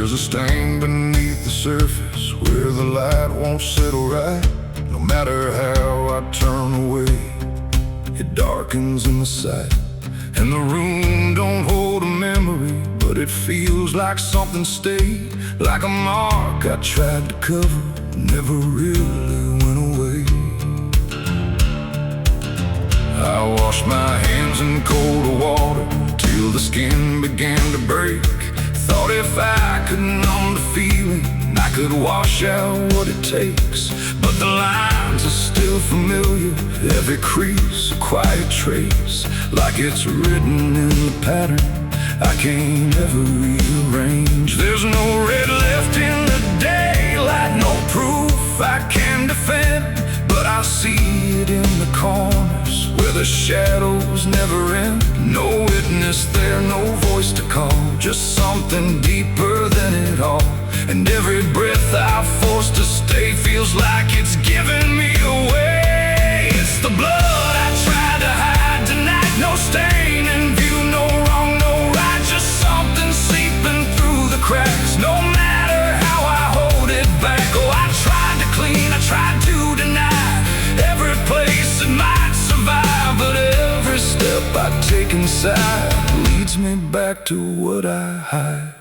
There's a stain beneath the surface where the light won't settle right. No matter how I turn away, it darkens in the sight. And the room don't hold a memory, but it feels like something stayed. Like a mark I tried to cover, never really went away. I washed my hands in cold water till the skin began to break. Thought if I could numb the feeling, I could wash out what it takes. But the lines are still familiar, every crease a quiet trace. Like it's written in the pattern I can't ever rearrange. There's no red left in the daylight, no proof I can defend. But I see it in the corners where the shadows never end. No witness there, no voice to call, just something deeper than it all. And every breath I force to stay feels like it's giving me away. It's the blood I tried to hide tonight, no stain in view, no wrong, no right, just something seeping through the cracks. No matter how I hold it back, oh, I tried to clean, I tried to deny every place it might survive. But every step I take inside leads me back to what I hide.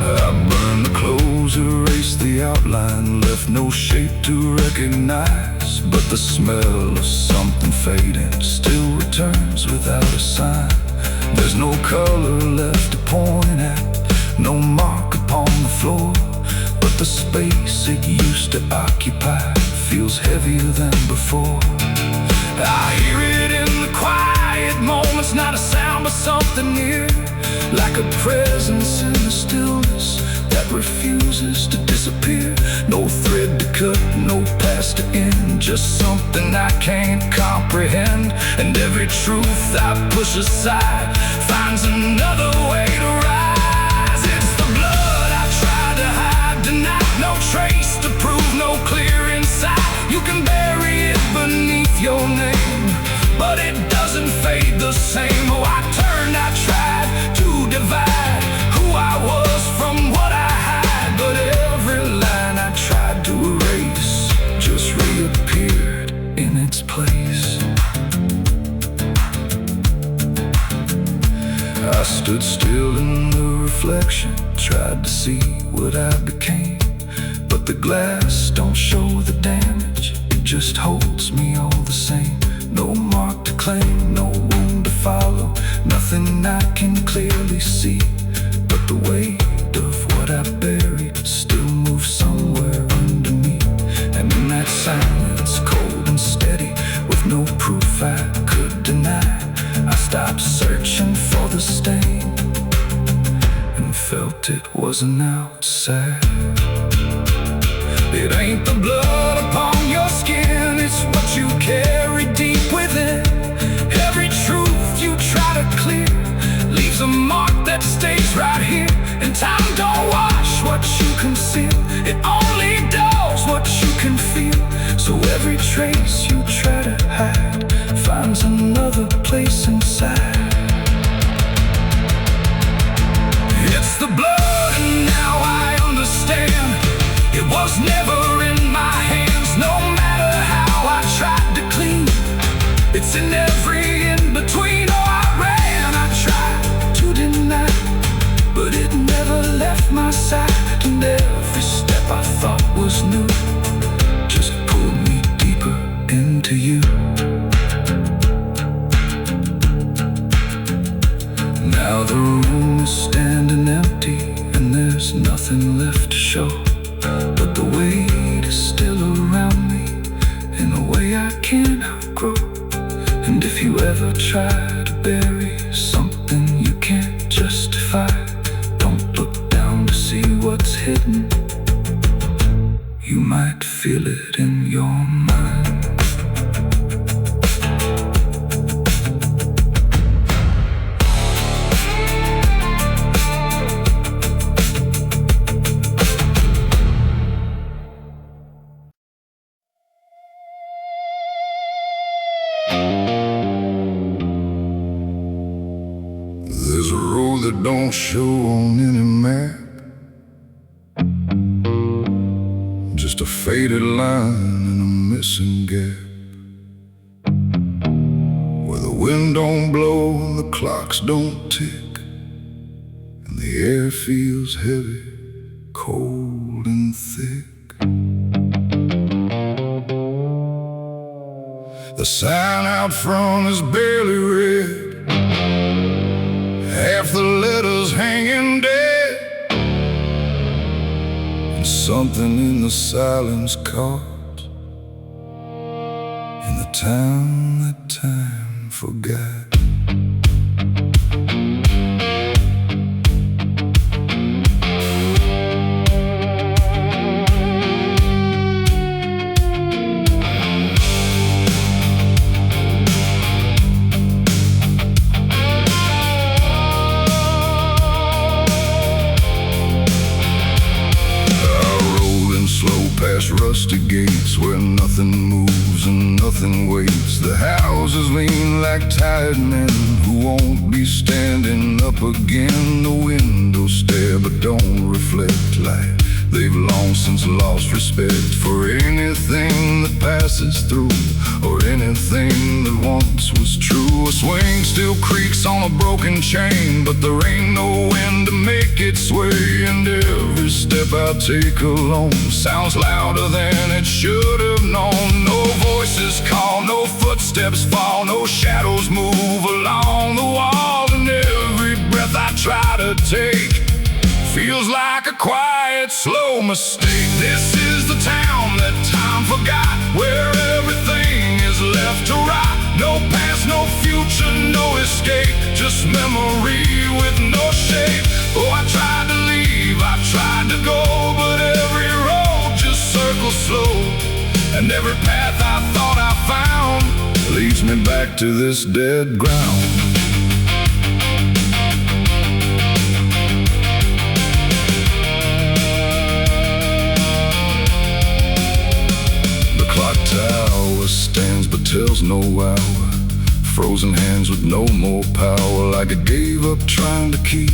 I burned the clothes, erased the outline, left no shape to recognize. But the smell of something fading still returns without a sign. There's no color left to point at, no mark upon the floor. But the space it used to occupy feels heavier than before. I hear it in the quiet moments, not a sound but something near. Like a presence in the stillness that refuses to disappear. No thread to cut, no past to end, just something I can't comprehend. And every truth I push aside finds another way to rise. It's the blood I tried to hide tonight, no trace to prove, no clear inside. You can bury it beneath your name, but it doesn't fade the same. Oh, I turned, I tried to divide who I was from what I hide. But every line I tried to erase just reappeared in its place. I stood still in the reflection, tried to see what I became. But the glass don't show the damage, it just holds me all the same. No mark to claim, no wound to follow, nothing I can clearly see. But the weight of what I buried still moves somewhere under me. And in that silence, cold and steady, with no proof I could deny, I stopped searching for the stain and felt it wasn't outside. It ain't the blood upon your skin, it's what you carry deep within. Every truth you try to clear leaves a mark that stays right here. And time don't wash what you conceal, it only does what you can feel. So every trace you try to hide finds another place inside. It's the blood and now I understand. It was never in my hands, no matter how I tried to clean. It's in every in-between. Oh, I ran, I tried to deny, but it never left my side. And every step I thought was new just pulled me deeper into you. Now the room is standing empty and there's nothing left to show. But the weight is still around me in a way I can't outgrow. And if you ever try to bury something you can't justify, don't look down to see what's hidden. You might feel it in your mind. that don't show on any map, just a faded line and a missing gap, where the wind don't blow and the clocks don't tick, and the air feels heavy, cold and thick. The sign out front is barely read, half the letters hanging dead, and something in the silence caught in the town that time forgot. Past rusty gates where nothing moves and nothing waits. The houses lean like tired men who won't be standing up again. The windows stare but don't reflect light. They've long since lost respect for anything that passes through, or anything that once was true. A swing still creaks on a broken chain, but there ain't no wind to make it sway. And every step I take alone sounds louder than it should have known. No voices call, no footsteps fall, no shadows move along the wall. And every breath I try to take feels like a quiet, slow mistake. This is the town that time forgot, where everything is left to rot. No past, no future, no escape, just memory with no shape. Oh, I tried to leave, I tried to go, but every road just circles slow. And every path I thought I found leads me back to this dead ground. Tower stands but tells no hour, frozen hands with no more power, like it gave up trying to keep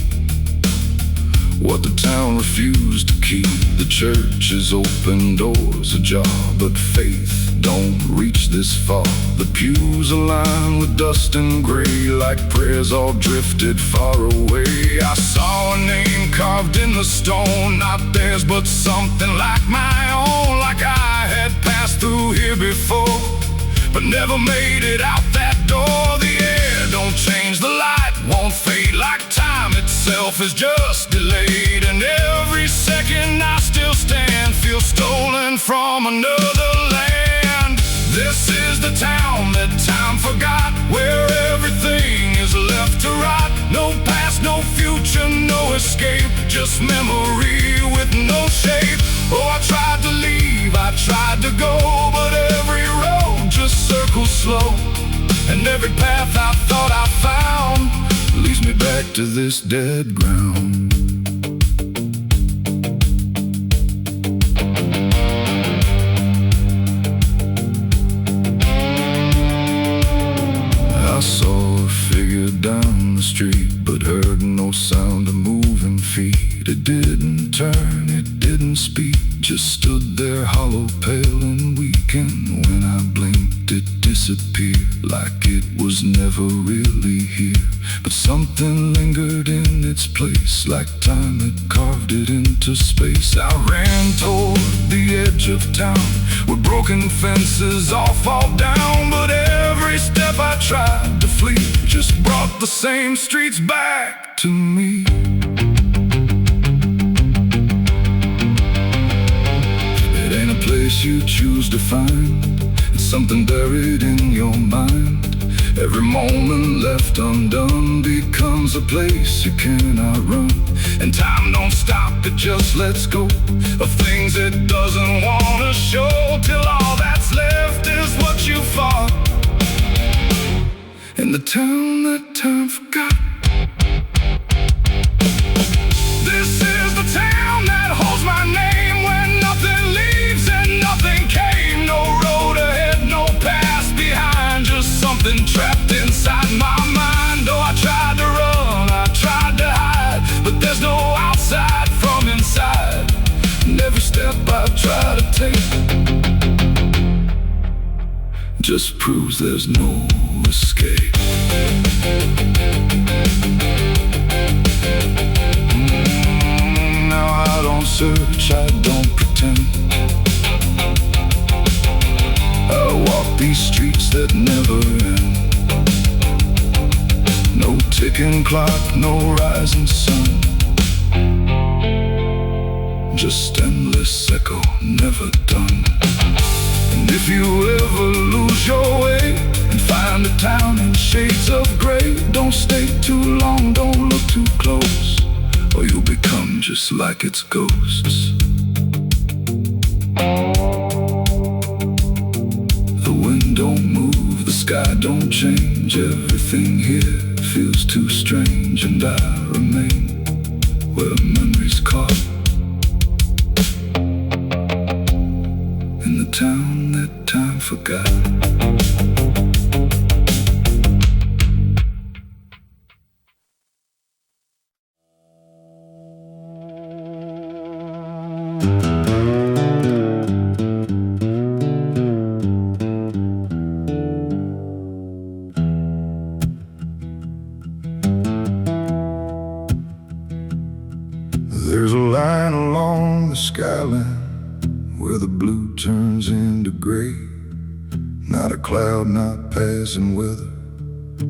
what the town refused to keep. The church's open doors ajar, but faith don't reach this far. The pews are lined with dust and gray, like prayers all drifted far away. I saw a name carved in the stone, not theirs but something like my own. Like I had passed through here before, but never made it out that door. The air don't change, the light won't fade, like time itself is just delayed. And every second I still stand feels stolen from another land. This is the town that time forgot, where everything is left to rot. No past, no future, no escape, just memory with no shape. Oh, I tried to leave, I tried to go, but every road just circles slow. And every path I thought I found leads me back to this dead ground. I saw a figure down the street, but heard no sound of moving feet. It didn't turn, it didn't speak, just stood there hollow, pale and weak. And when I blinked, it disappeared, like it was never really here. But something lingered in its place, like time had carved it into space. I ran toward the edge of town, where broken fences all fall down. But every step I tried to flee just brought the same streets back to me. It ain't a place you choose to find, it's something buried in your mind. Every moment left undone becomes a place you cannot run. And time don't stop, it just lets go of things it doesn't want to show, till all that's left is what you fought in the town that time forgot. This is the town that holds my name, when nothing leaves and nothing came. No road ahead, no past behind, just something trapped inside my mind. Oh, I tried to run, I tried to hide, just proves there's no escape. Now I don't search, I don't pretend. I walk these streets that never end. No ticking clock, no rising sun, just endless echo, never done. And if you ever lose your way and find a town in shades of gray, don't stay too long, don't look too close, or you'll become just like its ghosts. The wind don't move, the sky don't change, everything here feels too strange, and I remain where memories caught, in the town that time forgot. There's a line along the skyline where the blue turns into gray. Not a cloud, not passing weather,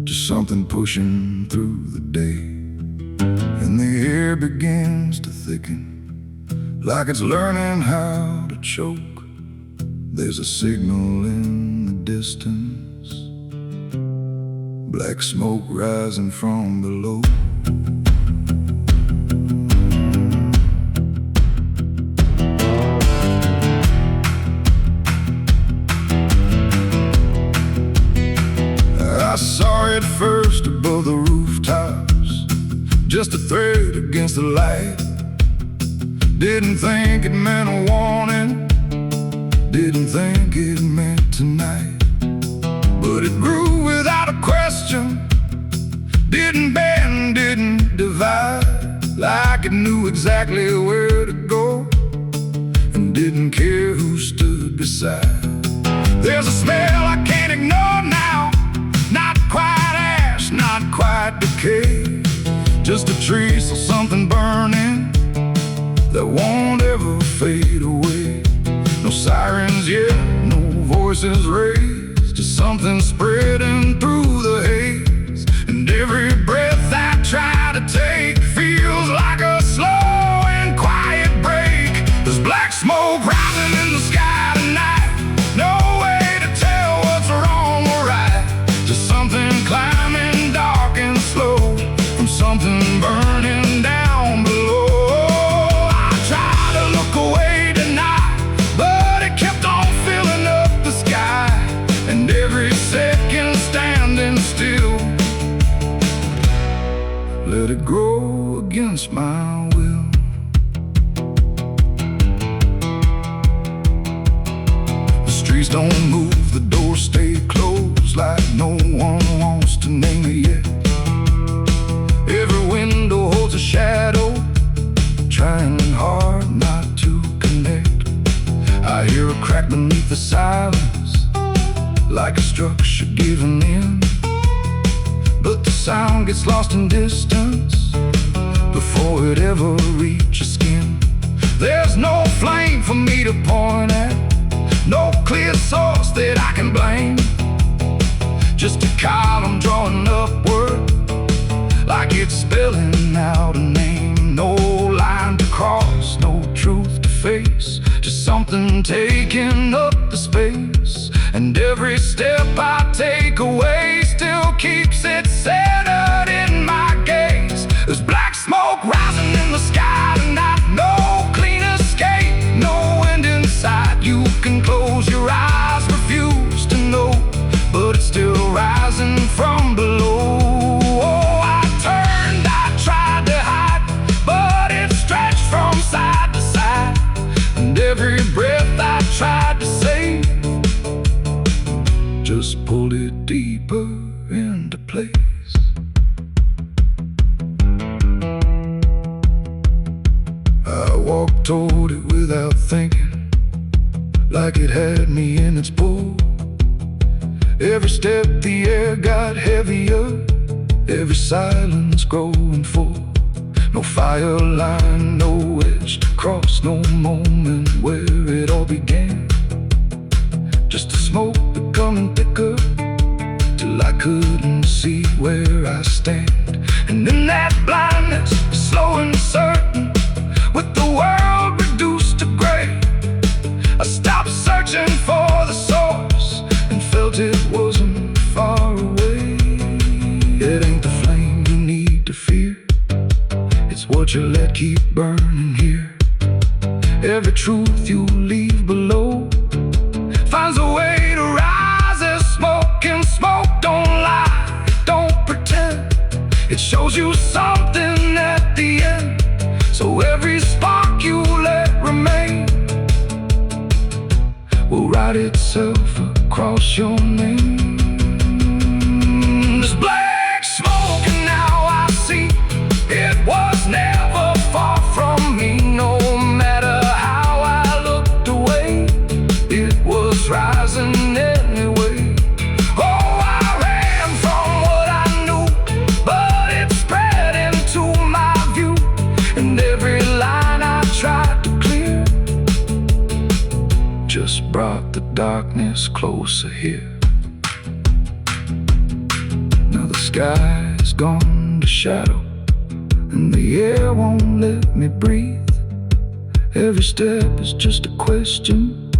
just something pushing through the day. And the air begins to thicken, like it's learning how to choke. There's a signal in the distance, black smoke rising from below. I saw it first above the rooftops, just a thread against the light. Didn't think it meant a warning, didn't think it meant tonight. But it grew without a question, didn't bend, didn't divide, like it knew exactly where to go and didn't care who stood beside. There's a smell I can't ignore now, not quite ash, not quite decay, just a trace of something burning that won't ever fade away. No sirens yet, no voices raised, just something spreading through the haze. And every breath I try to take feels like a slow and quiet break. There's black smoke rising in the sky tonight, no way to tell what's wrong or right, just something climbing dark and slow from something burning down below. I tried to look away tonight, but it kept on filling up the sky, and every second standing still, let it grow against my will. The streets don't move, the doors stay closed, like no one wants to name it yet. Every window holds a shadow, trying hard not to connect. I hear a crack beneath the silence, like a structure giving in, but the sound gets lost in distance before it ever reaches skin. There's no flame for me to point at, no clear source that I can blame, just a column drawing upward, like it's spelling out a name. No line to cross, no truth to face, just something taking up the space. And every step I take away still keeps it centered in my gaze. There's black smoke rising in the sky tonight, no clean escape, no end in sight. You can close your eyes, refuse to know, but it's still rising from below. Oh, I turned, I tried to hide, but it stretched from side to side. And every breath I tried to save just pulled it deeper into place. I walked toward it without thinking, like it had me in its pull. Every step the air got heavier, every silence growing full. No fire line, no edge to cross, no moment where it all began. Just the smoke becoming thicker, till I couldn't see where I stand. And in that blindness, slow and certain, with the world reduced to gray, I stopped searching for the source and felt it wasn't far away. It ain't the flame you need to fear, it's what you let keep burning here. Every truth you leave below finds a way to rise as smoke, and smoke don't lie, don't pretend. It shows you something at the end, so every spark you let remain will write itself across your name. There's black smoke and now I see it was never far from me. No matter how I looked away, it was rising anyway. Oh, I ran from what I knew, but it spread into my view. And every line I tried to clear just brought the darkness closer here. Now the sky's gone to shadow, and the air won't let me breathe. Every step is just a question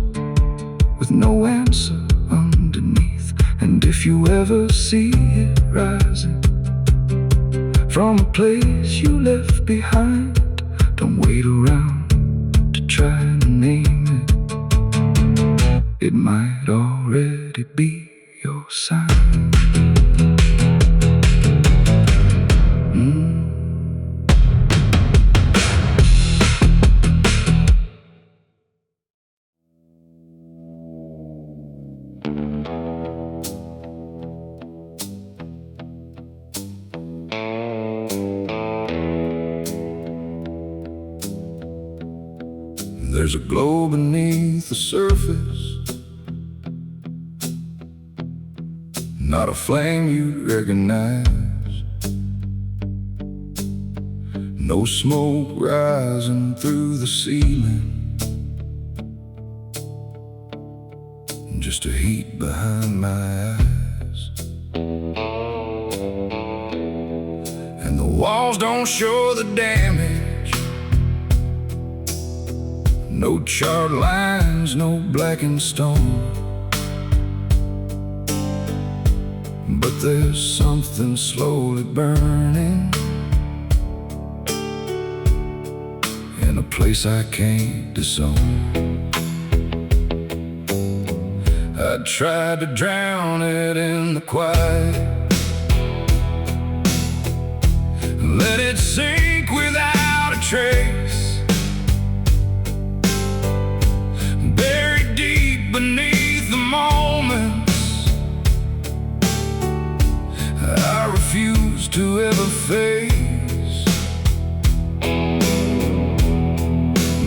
with no answer underneath. And if you ever see it rising from a place you left behind, don't wait around to try and name it. It might already be your sign. There's a glow beneath the surface, not a flame you'd recognize. No smoke rising through the ceiling, just a heat behind my eyes. And the walls don't show the damage, no charred lines, no blackened stone. But there's something slowly burning in a place I can't disown. I tried to drown it in the quiet, let it sink without a trace, buried deep beneath the moments I refuse to ever face.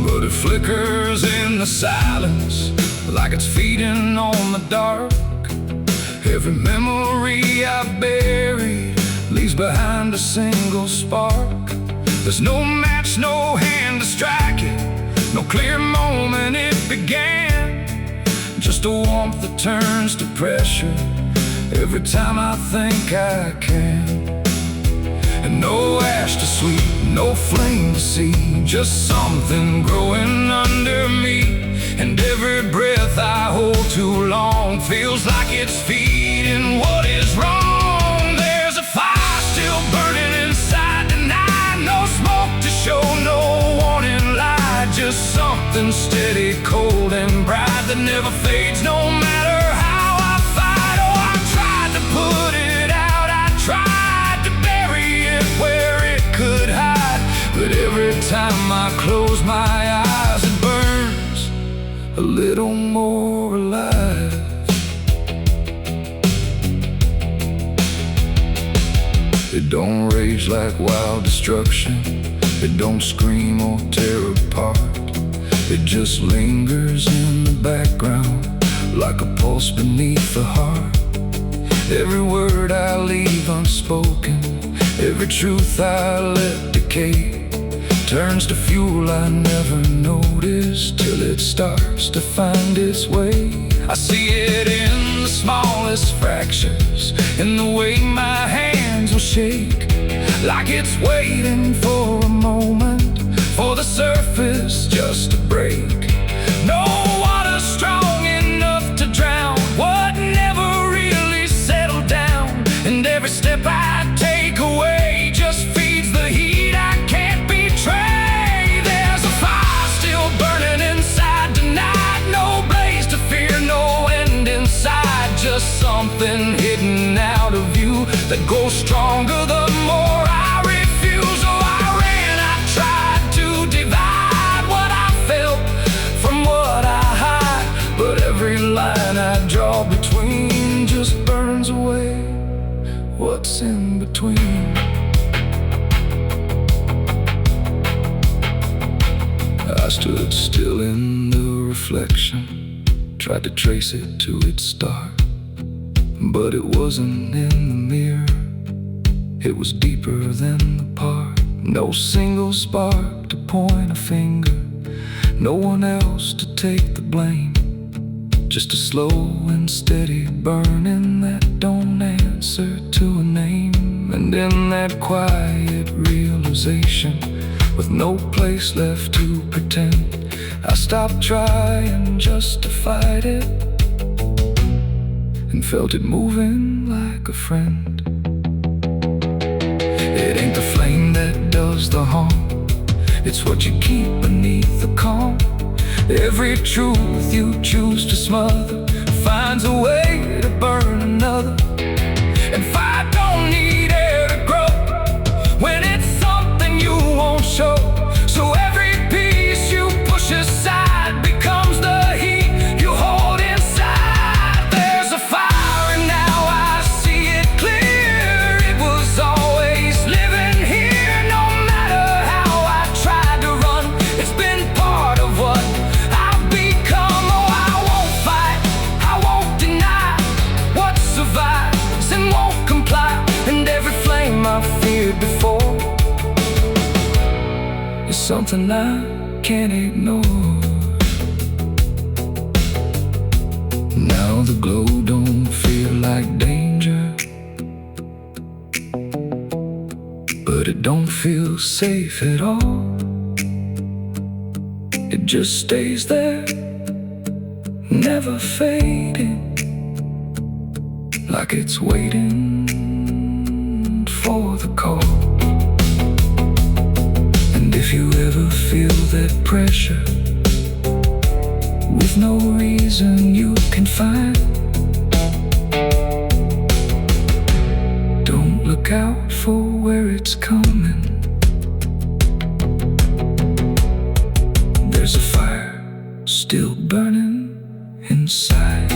But it flickers in the silence like it's feeding on the dark. Every memory I've buried leaves behind a single spark. There's no match, no hand to strike it, no clear moment it began. Just a warmth that turns to pressure every time I think I can. And no ash to sweep, no flame to see, just something growing under me. And every breath I hold too long feels like it's feeding what is wrong. There's a fire still burning inside tonight, no smoke to show, no warning light, just something steady, cold and bright that never fades no matter how I fight. Oh, I tried to put it out, I tried to bury it where it could hide, but every time I close my eyes it burns a little more alive. It don't rage like wild destruction, it don't scream or tear apart. It just lingers in the background like a pulse beneath the heart. Every word I leave unspoken, every truth I let decay, turns to fuel I never noticed till it starts to find its way. I see it in the smallest fractures, in the way my hands will shake, like it's waiting for a moment, for the surface just to break. No water strong enough to drown what never really settled down, and every step I take away just feeds the heat I can't betray. There's a fire still burning inside tonight, no blaze to fear, no end inside, just something hidden out of view that grows stronger the more I refuse. Oh, I ran, I tried to divide what I felt from what I hide, but every line I draw between just burns away what's in between. I stood still in the reflection, tried to trace it to its start, but it wasn't in the mirror, it was deeper than the part. No single spark to point a finger, no one else to take the blame, just a slow and steady burning that don't answer to a name. And in that quiet realization, with no place left to pretend, I stopped trying just to fight it, and felt it moving like a friend. It ain't the flame that does the harm, it's what you keep beneath the calm. Every truth you choose to smother finds a way to burn another, and fire don't need air to grow when it's something you won't show. So every piece you push aside becomes the heat you hold inside. There's a fire and now I see it clear, it was always living here. No matter how I tried to run, it's been part of what I've become. Oh, I won't fight, I won't deny what survives and won't comply, and every flame I feared before is something I can't ignore. Now the glow don't feel like danger, but it don't feel safe at all. It just stays there, never fading, like it's waiting for the call. And if you ever feel that pressure with no reason you can find, don't look out for where it's coming. There's a fire still burning inside.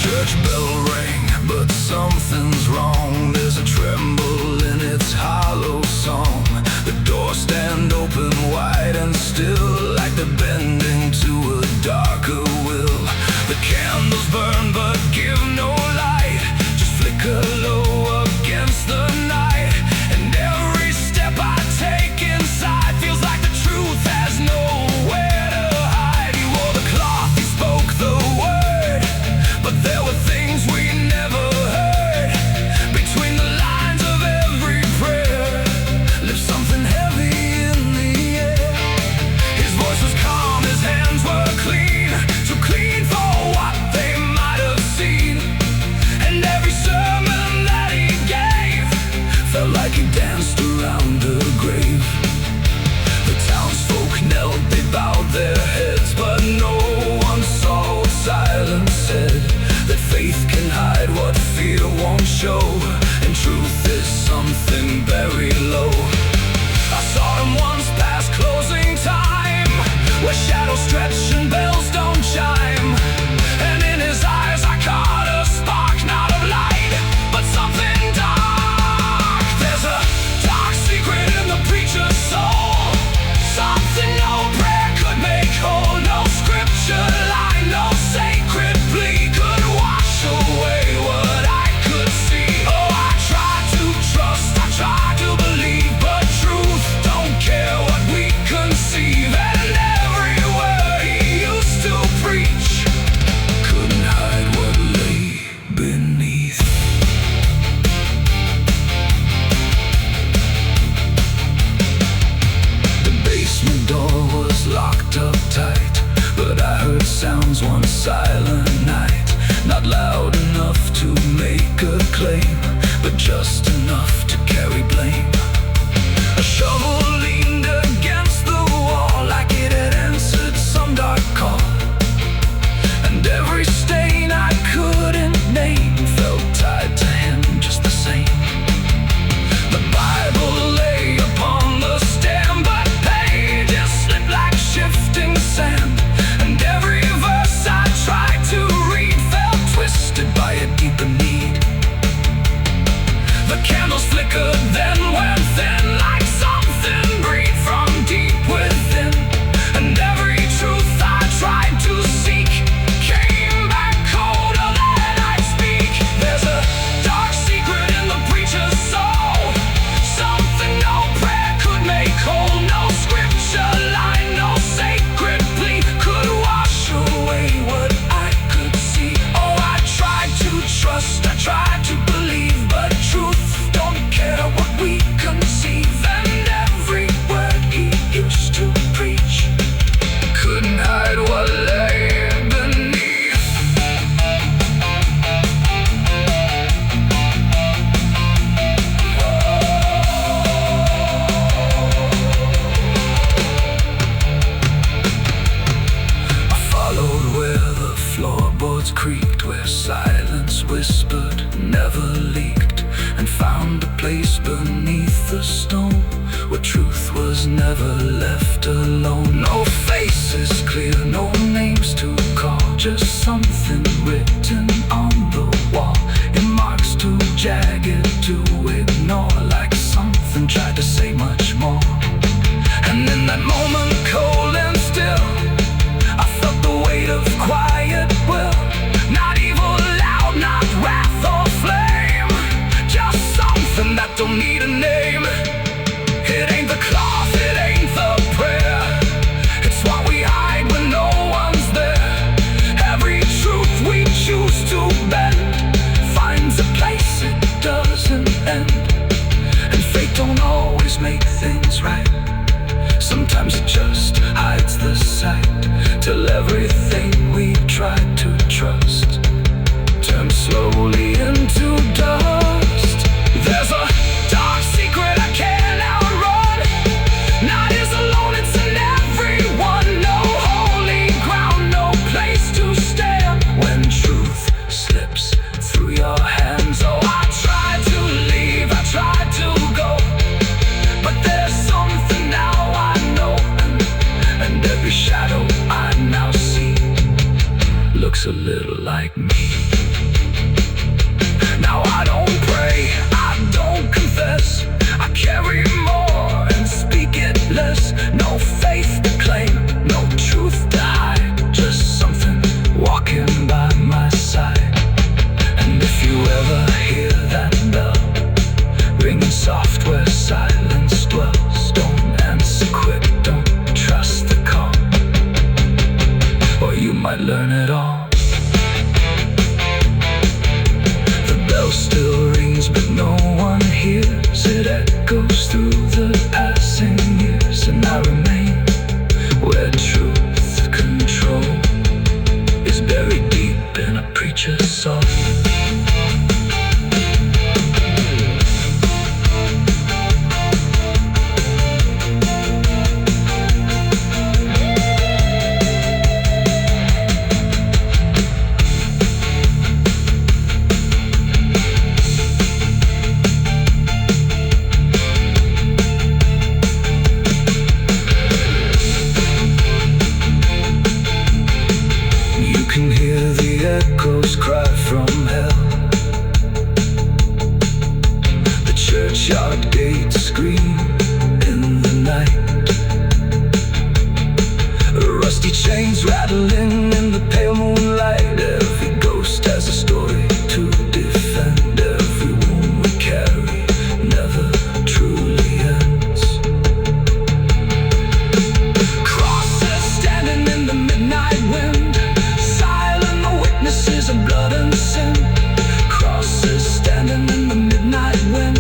Church bell rang, but something's wrong. There's a tremble in its hollow song. The doors stand open wide and still, like they're bending to a darker will. The candles burn but give no light, just flicker low against the night. And every step I take inside feels like the truth has nowhere to hide. He wore the cloth, he spoke the word, but there were things we never heard. Between the lines of every prayer lived something heavy in the air. His voice was calm, his hands were clean, too clean for what they might have seen. claim, but just enough to carry blame. A shovel leaned against the wall like it had answered some dark call, and every stain I couldn't name felt tied to him just the same. The Bible lay upon the stand, but pages slipped like shifting sand, and every verse I tried to read felt twisted by a deeper need. The candles flickered, then went thin, like something breathed from deep within, and every truth I tried to seek came back colder than I'd speak. There's a dark secret in the preacher's soul, something no prayer could make whole. No scripture line, no sacred plea could wash away what I could see. Oh, I tried to trust, I tried to believe, but truth don't care what we conceive. And every word he used to preach couldn't hide what lay beneath. I followed where the floorboards creaked, where silence whispered, never leaked, and found a place beneath the stone where truth was never left alone. No faces clear, no names to call, just something written on the wall, in marks too jagged to ignore, like something tried to say much more. And in that moment, cold and still, I felt the weight of quiet will. Not evil loud, not wrath or flame, just something that don't need a name. It ain't the cloth, it ain't the prayer, it's what we hide when no one's there. Every truth we choose to bend finds a place it doesn't end. And fate don't always make things right, sometimes it just hides the sight, till everything we tried to trust turns slowly into dust. There's a dark secret I can't outrun, not is alone, it's in everyone. No holy ground, no place to stand when truth slips through your hands. Oh, I tried to leave, I tried to go, but there's something now I know, and every shadow I now see looks a little like me. Now I don't pray, I don't confess, I carry more and speak it less. No faith to claim, no truth to hide, just something walking by my side. And if you ever hear that bell ringing soft where silence dwells, don't answer quick, don't trust the call, or you might learn it all. Still rings, but no one hears. It echoes through the passing years, and I remain where truth control is buried deep in a preacher's soul. Echoes cry from hell, the churchyard gates scream in the night, rusty chains rattling in the pale moonlight. Every ghost has a story to defend, every wound we carry never truly ends. Crosses standing in the midnight wind, witnesses of blood and sin. Crosses standing in the midnight wind,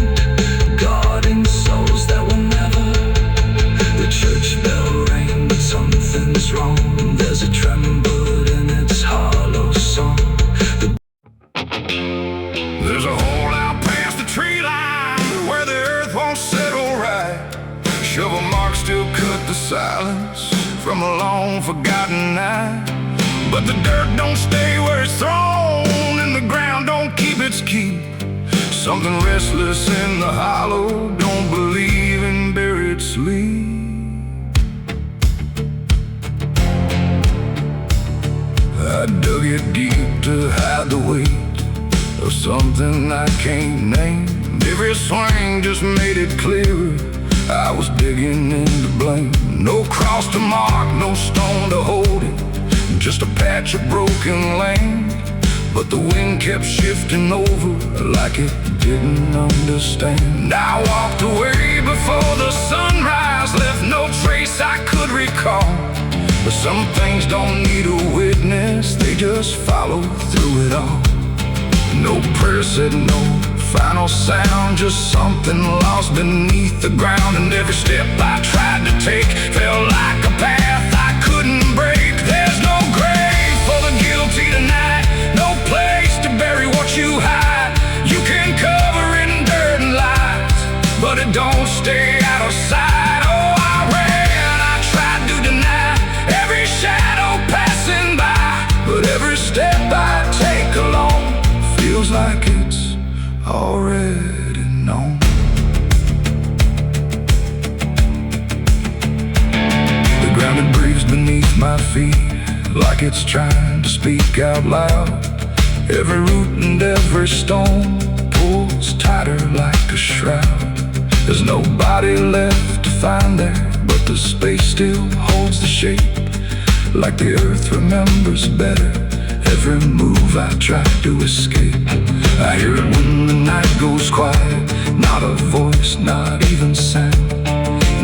guarding souls that will never. The church bell rang, but something's wrong. There's a tremble in its hollow song. There's a hole long-forgotten night. But the dirt don't stay where it's thrown, and the ground don't keep its keep. Something restless in the hollow don't believe in buried sleep. I dug it deep to hide the weight of something I can't name. Every swing just made it clearer I was digging into blame. No cross to mark, no stone to hold it, just a patch of broken land. But the wind kept shifting over like it didn't understand. I walked away before the sunrise, left no trace I could recall. But some things don't need a witness, they just follow through it all. No prayer said no final sound, just something lost beneath the ground. And every step I tried to take felt like a path I couldn't break. There's no grave for the guilty tonight, no place to bury what you hide. You can cover it in dirt and lies, but it don't stay out of sight. Oh, I ran, I tried to deny every shadow passing by, but every step I take alone feels like it's already known. The ground it breathes beneath my feet like it's trying to speak out loud. Every root and every stone pulls tighter like a shroud. There's nobody left to find there, but the space still holds the shape, like the earth remembers better every move I try to escape. I hear it when the night goes quiet, not a voice, not even sound,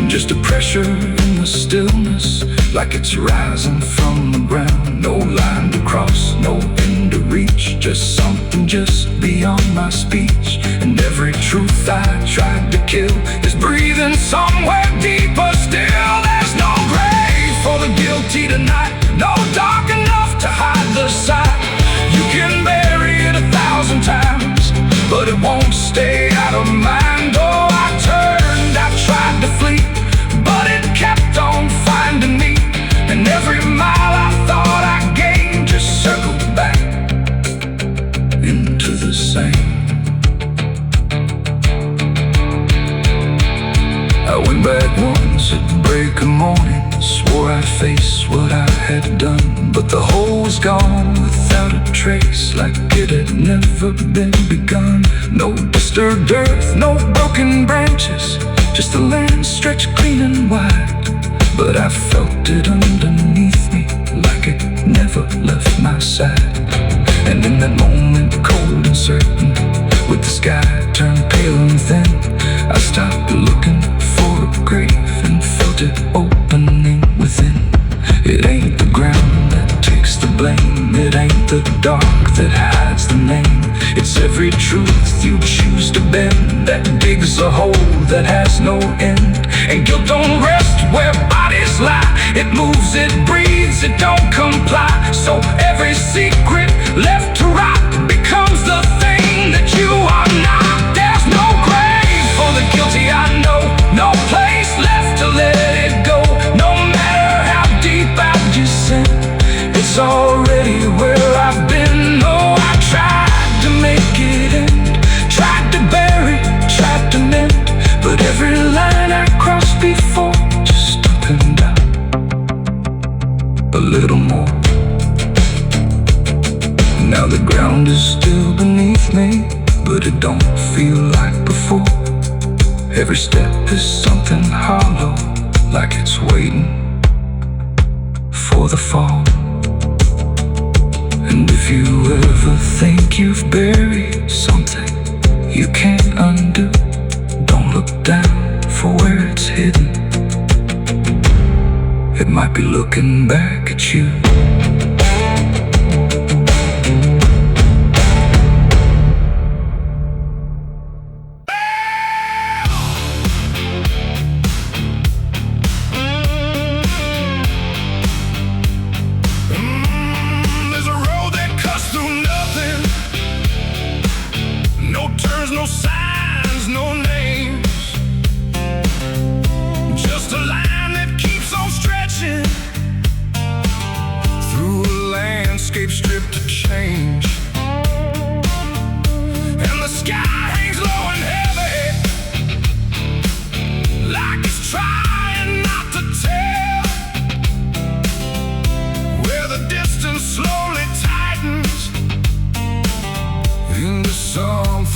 just a pressure in the stillness, like it's rising from the ground. No line to cross, no end to reach, just something just beyond my speech. And every truth I tried to kill is breathing somewhere deeper still. There's no grave for the guilty tonight, no dark enough to hide the sight. You can bury it 1,000 times, but it won't stay out of mind. Oh, I turned, I tried to flee, but it kept on finding me. And every mile I thought I gained just circled back into the same. I went back once at break of morning, swore I'd face what I had done, but the hole was gone without a trace, like it had never been begun. No disturbed earth, no broken branches, just the land stretched clean and wide. But I felt it underneath me, like it never left my side. And in that moment, cold and certain, with the sky turned pale and thin, I stopped looking for a grave and felt it opening within. It ain't the ground that takes the blame, it ain't the dark that hides the name. It's every truth you choose to bend that digs a hole that has no end. And guilt don't rest where bodies lie, it moves, it breathes, it don't comply. So every secret left to rot becomes the thing that you are not. There's no grave for the guilty, I know, no place left to let it go. No matter how deep I've descended, it's already where I've been. Oh, I tried to make it end, tried to bury, tried to mend, but every line I crossed before just opened up a little more. Now the ground is still beneath me, but it don't feel like before. Every step is something hollow, like it's waiting for the fall. And if you ever think you've buried something you can't undo, don't look down for where it's hidden. It might be looking back at you. No signs, no names, just a line that keeps on stretching.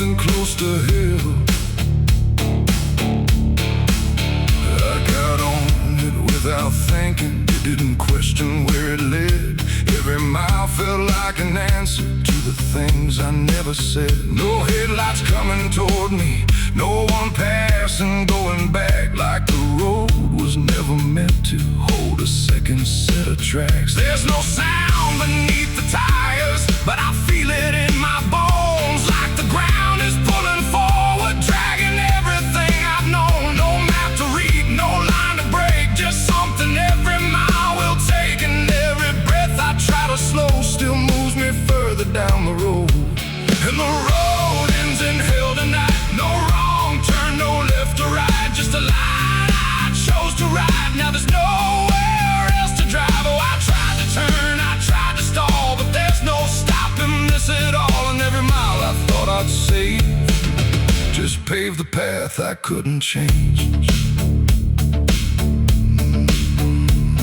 something close to hell. I got on it without thinking. It didn't question where it led. Every mile felt like an answer to the things I never said. No headlights coming toward me, no one passing, going back, like the road was never meant to hold a second set of tracks. There's no sound beneath the tires, but I feel it in my bones, like the ground is pulling forward, dragging everything I've known. No map to read, no line to break, just something every mile will take. And every breath I try to slow still moves me further down the road. And the road ends in hell tonight. No wrong turn, no left or right, just a line I chose to ride. Now there's nowhere else to drive. Oh, I tried to turn, I tried to stall, but there's no stopping this at all. And every mile I thought I'd save just paved the path I couldn't change.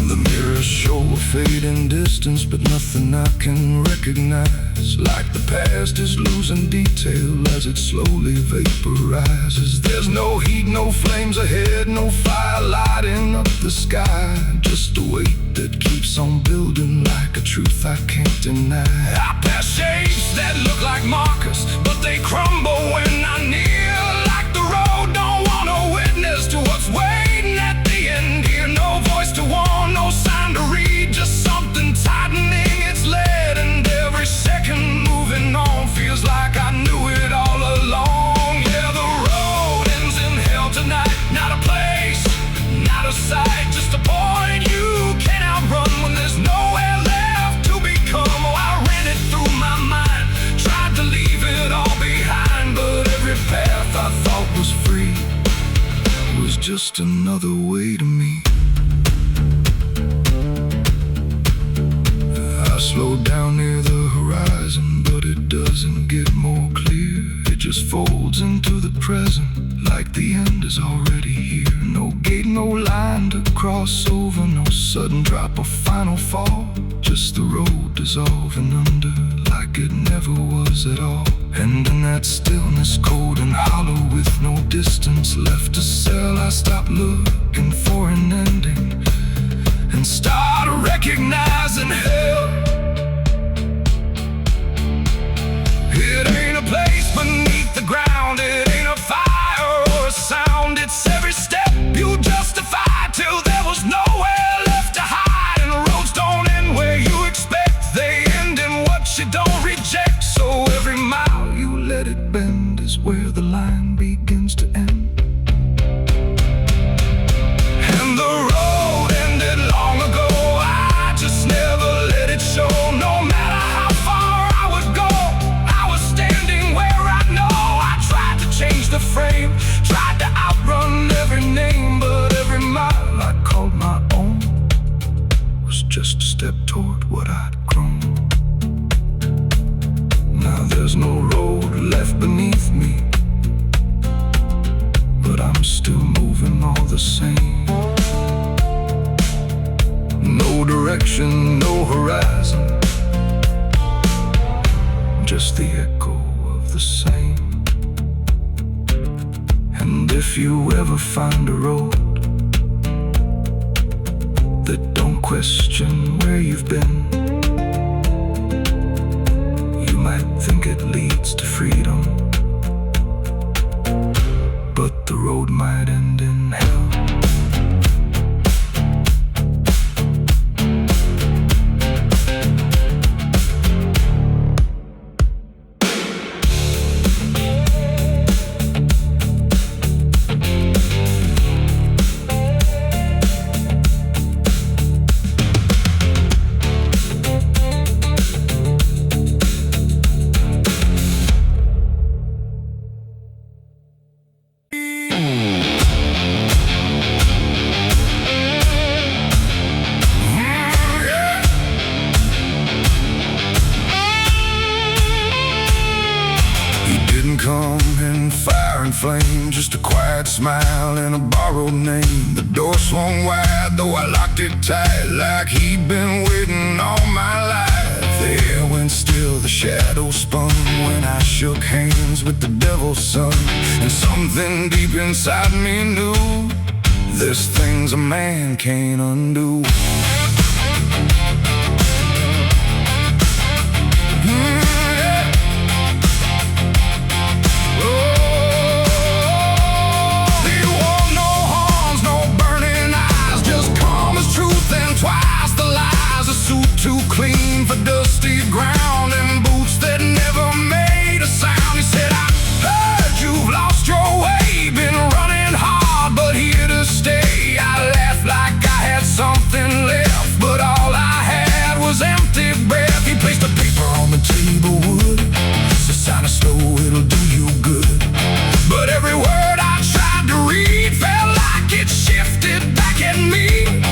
The mirrors show a fading distance, but nothing I can recognize. Like the past is losing detail as it slowly vaporizes. There's no heat, no flames ahead, no fire lighting up the sky. Just a weight that keeps on building, like a truth I can't deny. I pass shapes that look like markers, but they crumble when I'm near. Like the road don't want a witness to what's waiting at the end here. No voice to warn, no sign to read, just something tightening its lead. And every second moving on feels like I knew it all along. Yeah, the road ends in hell tonight. Not a place, not a sight, just a point you can't outrun when there's nowhere left to become. Oh, I ran it through my mind, tried to leave it all behind, but every path I thought was free was just another way to me. I slowed down near the horizon, but it doesn't get more clear. It just folds into the present, like the end is already here. No gate, no line to cross over, no sudden drop or final fall, just the road dissolving under, like it never was at all. And in that stillness, cold and hollow, with no distance left to sell, I stopped looking for an ending and start recognizing hell. It ain't a place beneath the ground, it ain't a fire or a sound. It's every step you justify till there was nowhere left to hide. And the roads don't end where you expect, they end in what you don't reject. So every mile you let it bend is where the line begins to end. And the road ended long ago, I just never let it show. No matter how far I would go, I was standing where I know. I tried to change the frame, tried to outrun every name, but every mile I called my own was just a step toward what I'd grown. Now there's no road left beneath me, but I'm still moving all the same. No direction, no horizon, just the echo of the same. And if you ever find a road that don't question where you've been, you might think it leads to freedom, but the road might end in hell. Come in fire and flame, just a quiet smile and a borrowed name. The door swung wide, though I locked it tight, like he'd been waiting all my life. The air went still, the shadows spun when I shook hands with the devil's son. And something deep inside me knew there's things a man can't undo. Too clean for dusty ground and boots that never made a sound. He said, I heard you've lost your way, been running hard, but here to stay. I laughed like I had something left, but all I had was empty breath. He placed a paper on the table, wood. It's a sign of slow, it'll do you good. But every word I tried to read felt like it shifted back at me.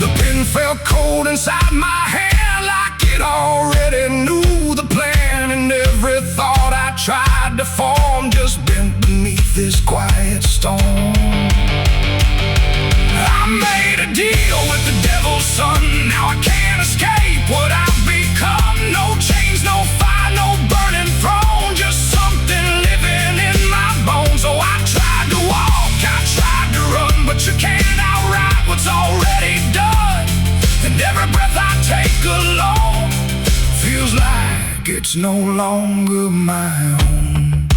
The pen felt cold inside my hand, like it already knew the plan. And every thought I tried to form just bent beneath this quiet storm. I made a deal with the devil's son. Now I can't escape what I've become. No chains, no fire, no burning throne, just something living in my bones. So I tried to walk, I tried to run, but you can't outright what's already done. And every breath I take alone feels like it's no longer my own.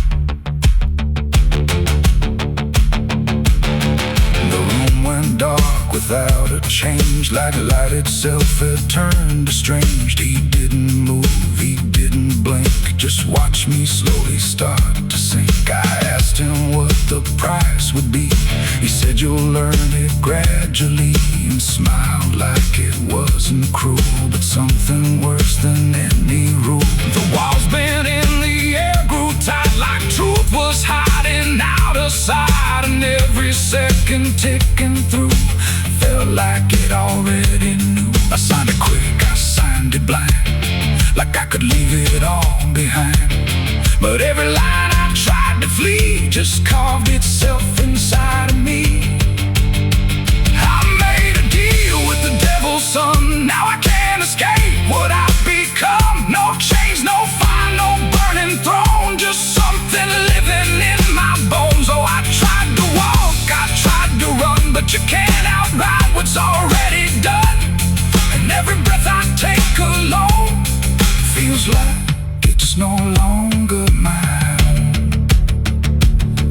The room went dark without a change, like light itself had turned estranged. He didn't move, he didn't blink, just watch me slowly start to sink. I asked him what the price would be. He said, you'll learn it gradually, and smiled like it wasn't cruel, but something worse than any rule. The walls bent in the air grew tight, like truth was hiding out of sight. And every second ticking through felt like it already knew. I signed it quick, I signed it blind, like I could leave it all behind. But every line I tried to flee just carved itself inside of me. I made a deal with the devil's son. Now I can't escape what I've become. No chains, no fire, no burning throne, just something living in my bones. Oh, I tried to walk, I tried to run, but you can't outride what's already done. And every breath I take alone feels like it's no longer my own.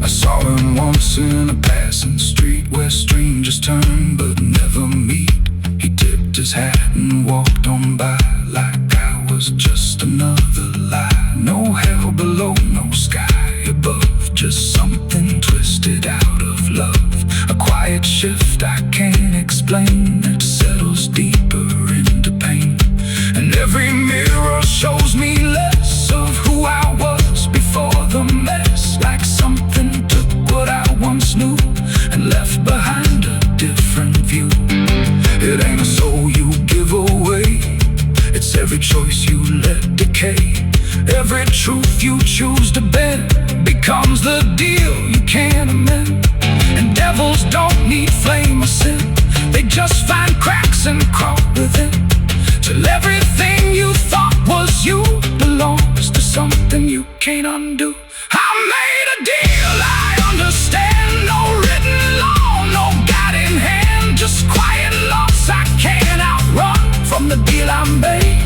I saw him once in a passing street where strangers turn but never meet. He tipped his hat and walked on by like I was just another lie. No hell below, no sky above, just something twisted out of love. A quiet shift I can't explain that settles deeper into pain. And every mirror shows me less of who I was before the mess. Like something took what I once knew and left behind a different view. It ain't a soul you give away, it's every choice you let decay. Every truth you choose to bend becomes the deal you can't amend. And devils don't need flame or sin, they just find cracks and crawl within, till everything you thought was you belongs to something you can't undo. I made a deal, I understand. No written law, no guiding hand, just quiet loss I can't outrun from the deal I made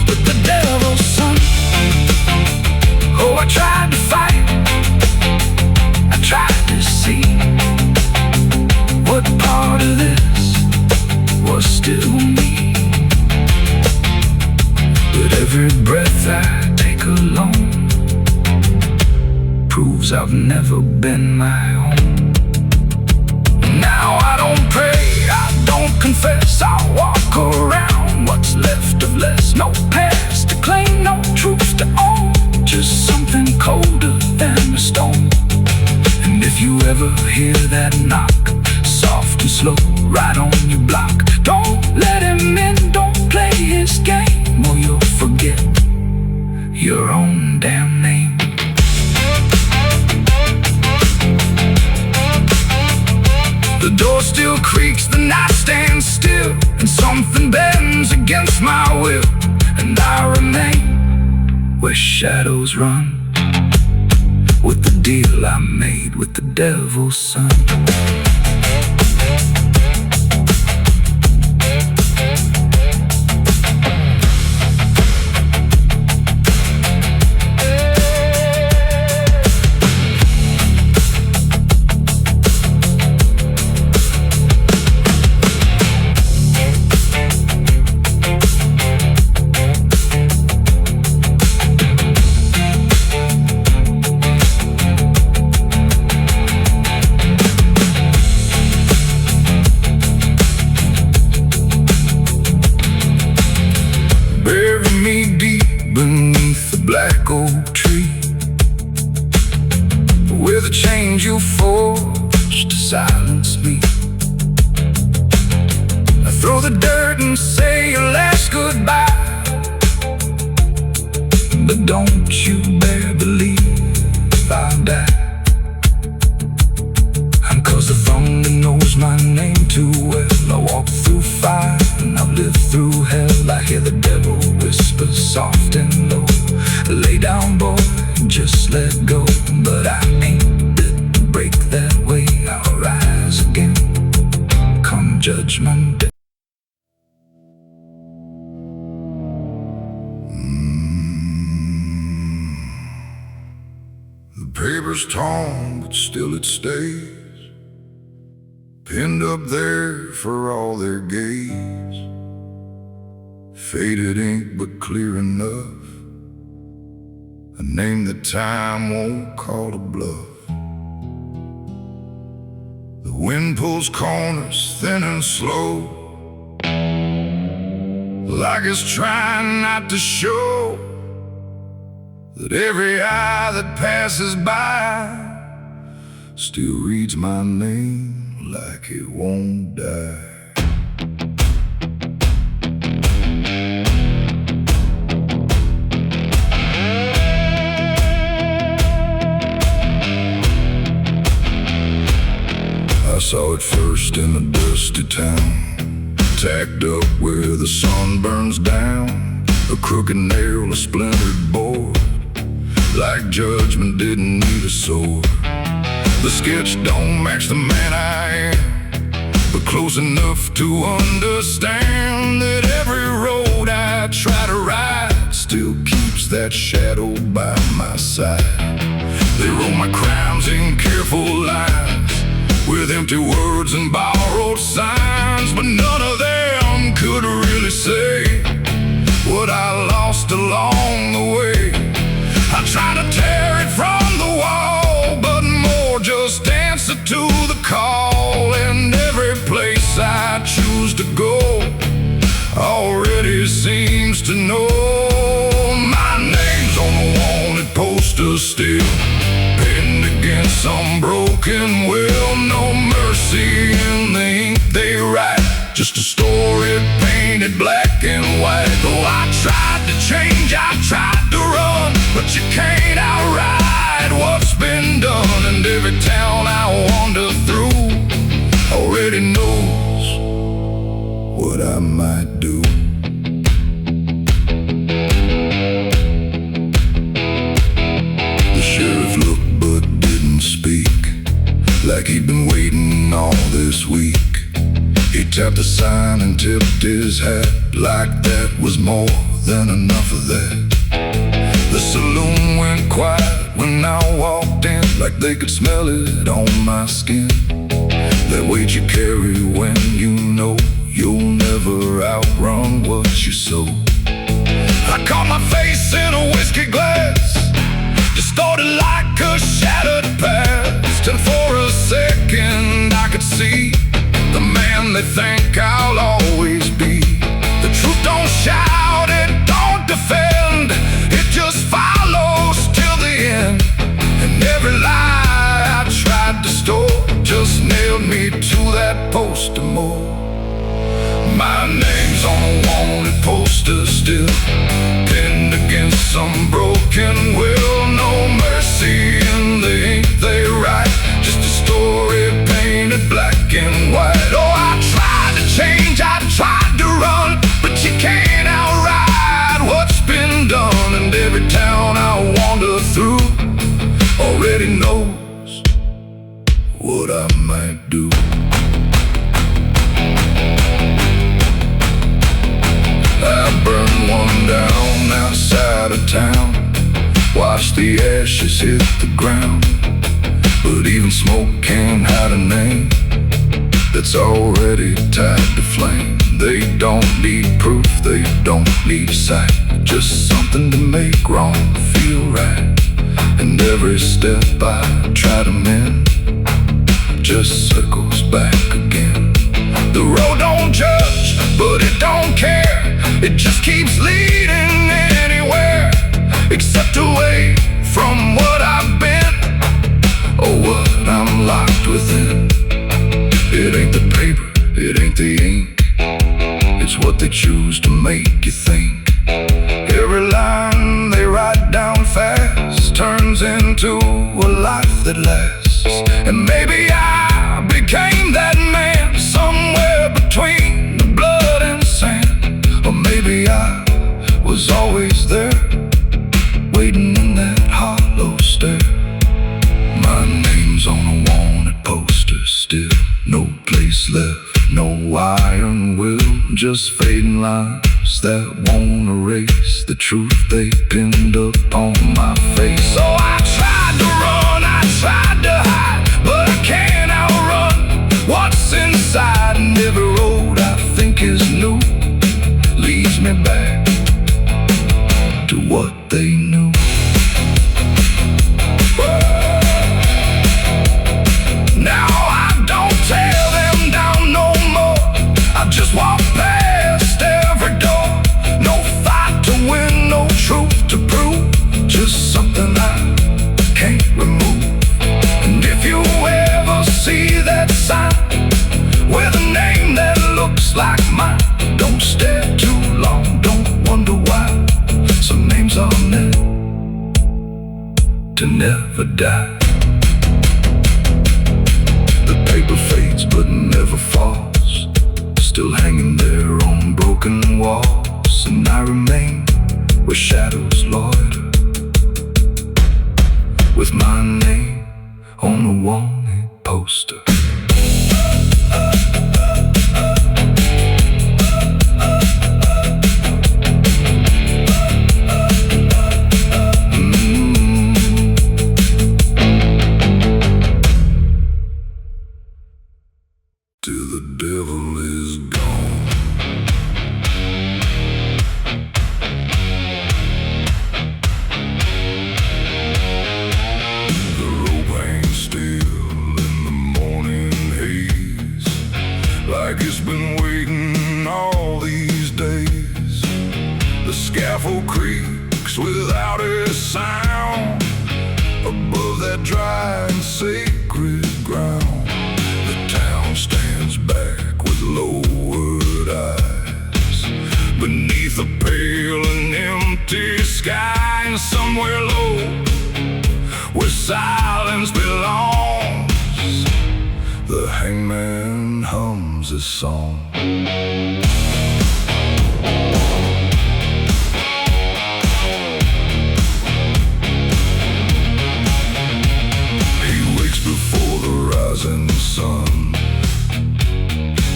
with the devil's son. Oh, I tried to fight, I tried to see what part of this was still me. But every breath I take alone proves I've never been my own. Now I don't pray, I don't confess, I walk around what's left of less. No past to claim, no truth to own, just something colder than a stone. And if you ever hear that knock, soft and slow, right on your block, don't let him in, don't play his game, or you'll forget your own damn name. The door still creaks, the night stands still, and something bends against my will. and I remain where shadows run, with the deal I made with the devil's son. Beneath the black oak tree, with a change you forged to silence me. I throw the dirt and say your last goodbye, but don't you dare believe I'll die. And 'cause the thunder knows my name too well, I walk through fire and I've lived through hell. I hear the devil whisper soft and low, lay down boy, just let go. But I ain't built to break that way. I'll rise again come judgment day. The paper's torn, but still it stays, pinned up there for all their gaze. Faded ink, but clear enough, a name that time won't call a bluff. The wind pulls corners thin and slow, like it's trying not to show that every eye that passes by still reads my name like it won't die. I saw it first in a dusty town, tacked up where the sun burns down, a crooked nail, a splintered board, like judgment didn't need a sword. The sketch don't match the man I am, but close enough to understand that every road I try to ride still keeps that shadow by my side. They wrote my crimes in careful lines, with empty words and borrowed signs, but none of them could really say what I lost along the way. I tried to tear it from the wall, but more just answer to the call. And every place I choose to go already seems to know my name's on the wanted poster still, pinned against some broken will. No mercy in the ink they write, just a story painted black and white. Though I tried to change, I tried to run, but you can't outride what's been done. And every town I wander through already knows what I might do. The sheriff looked but didn't speak, like he'd been waiting all this week. He tapped the sign and tipped his hat, like that was more than enough of that. The saloon went quiet when I walked in, like they could smell it on my skin. That weight you carry when you know you'll never outrun what you sow. I caught my face in a whiskey glass, distorted like a shattered past. And for a second I could see the man they think I'll always be. The truth don't shout, it don't defend, it just follows till the end. And every lie I tried to store just nailed me to that poster more. My name's on a wanted poster still, pinned against some broken will. No mercy in the ink they write, just a story painted black and white. Oh, I tried to change, I tried to run, but you can't outride watch the ashes hit the ground. But even smoke can't hide a name that's already tied to flame. They don't need proof, they don't need sight, just something to make wrong feel right. And every step I try to mend just circles back again. The road don't judge, but it don't care. It just keeps leading anywhere, except away from what I've been, or what I'm locked within. It ain't the paper, it ain't the ink, it's what they choose to make you think. Every line they write down fast turns into a life that lasts. And maybe I became that man somewhere between the blood and sand. Or maybe I was always there, waiting in that hollow stare. My name's on a wanted poster still, no place left, no iron will, just fading lines that won't erase the truth they pinned up on my face. So I tried to run, I tried to hide, but I can't outrun what's inside. And every road I think is new leads me back to what they knew. Now I don't tear them down no more, I just walk past every door. No fight to win, no truth to prove, just something I can't remove. And if you ever see that sign with a name that looks like mine, don't stare too long, don't wonder why. Some names are meant to never die. The paper fades but never falls, still hanging there on broken walls. And I remain where shadows loiter, with my name on a wanted poster. Till the devil is gone. The rope hangs still in the morning haze, like it's been waiting all these days. The scaffold creaks without a sound above that dry and sacred ground. The town stands back with lowered eyes beneath a pale and empty sky. And somewhere low, where silence belongs, the hangman hums a song. He wakes before the rising sun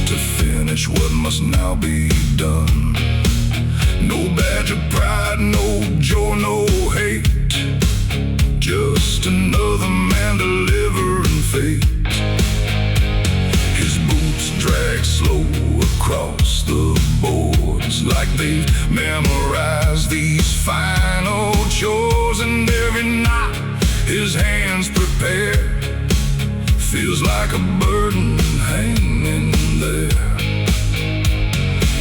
to finish what must now be done. No badge of pride, no joy, no hate, just another man delivering fate. His boots drag slow across the boards, like they've memorized these final chores. And every night his hands prepare, feels like a burden hanging there.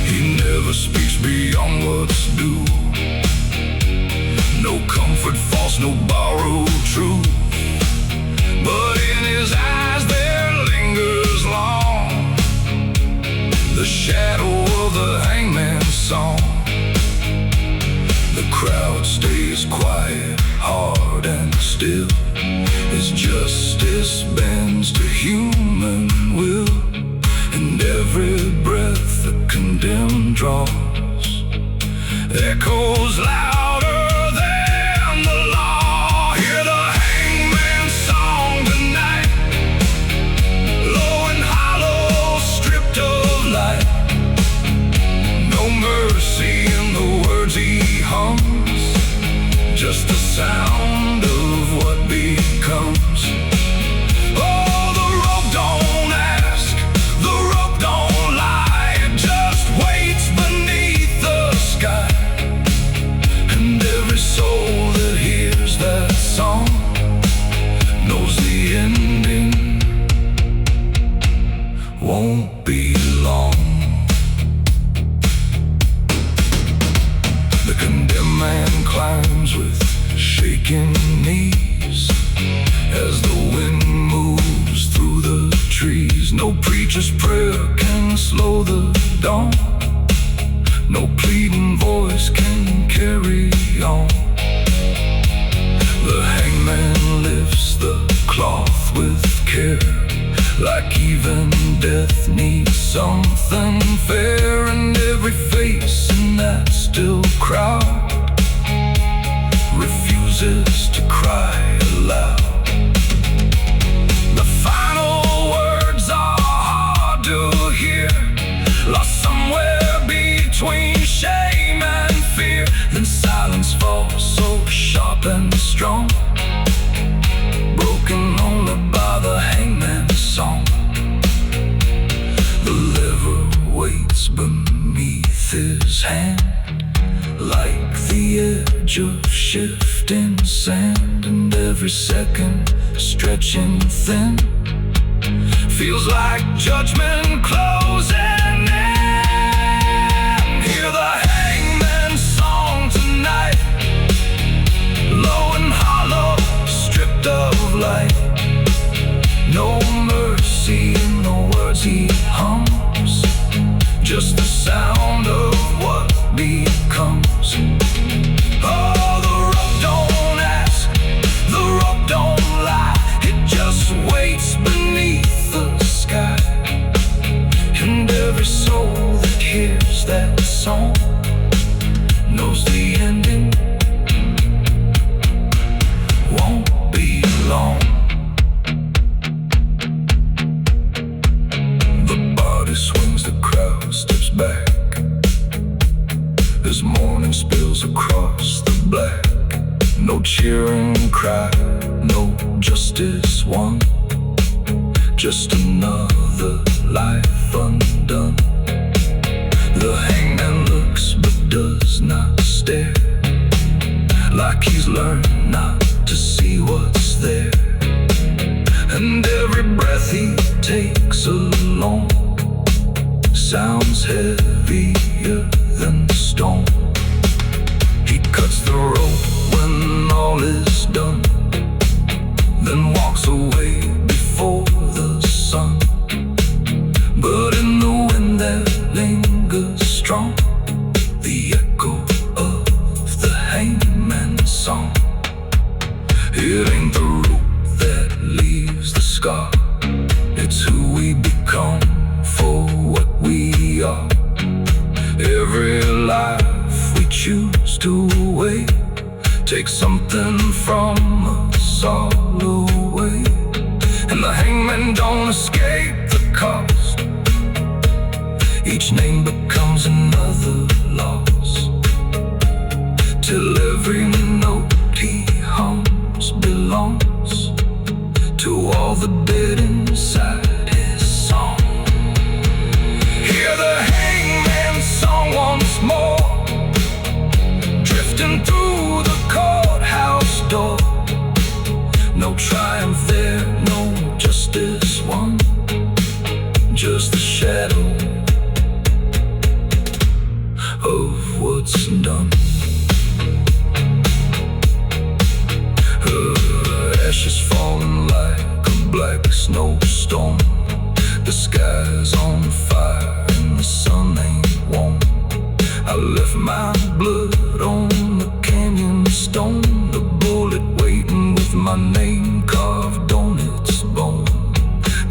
He never speaks beyond what's due, no comfort false, no borrowed truth. But in his eyes there lingers long the shadow of the hangman's song. The crowd stays quiet, hard and still, as justice bends to human will. And every breath the condemned draws echoes louder than the law. Hear the hangman's song tonight, low and hollow, stripped of light. No mercy in the words he hums, just the sound cry aloud. The final words are hard to hear, lost somewhere between shame and fear. Then silence falls so sharp and strong, broken only by the hangman's song. The lever waits beneath his hand, like the edge of shifting sand, and every second stretching thin feels like judgment closing in. Hear the hangman's song tonight, low and hollow, stripped of light. No mercy in the words he hums, just the sound of what becomes. Oh, the rope don't ask, the rope don't lie, it just waits beneath the sky. And every soul that hears that song knows the ending won't be long. The body swings, the crowd steps back as morning spills across the black. No cheering cry, no justice won, just another life undone. The hangman looks but does not stare, like he's learned not to see what's there. And every breath he takes alone sounds heavier than stone. He cuts the rope when all is done, then walks away before the sun. But in the wind that lingers strong, the echo of the hangman's song. It ain't the rope that leaves the scar, it's who we become for what we are. Every life we choose to wait takes something from us all away. And the hangman don't escape the cost, each name becomes another loss, till every note he hums belongs to all the dead inside his song. Hear the hangman's song once more, drifting through the courthouse door. No triumph there, no justice won, just the shadow of what's done. Ashes falling like a black snowstorm, the sky's on fire and the sun ain't warm. I left my blood on the canyon stone, the bullet waiting with my name carved on its bone.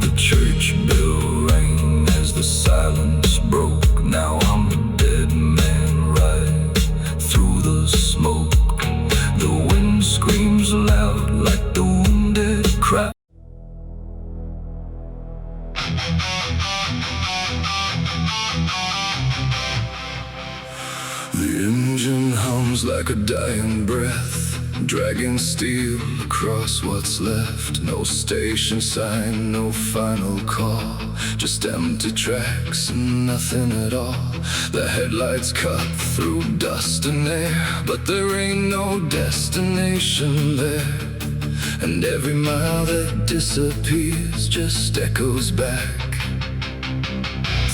The church bell rang as the silence broke. Now I'm a dead man right through the smoke. The wind screams loud like the wounded cry. The engine hums like a dying breath, dragging steel across what's left. No station sign, no final call, just empty tracks and nothing at all. The headlights cut through dust and air, but there ain't no destination there. And every mile that disappears just echoes back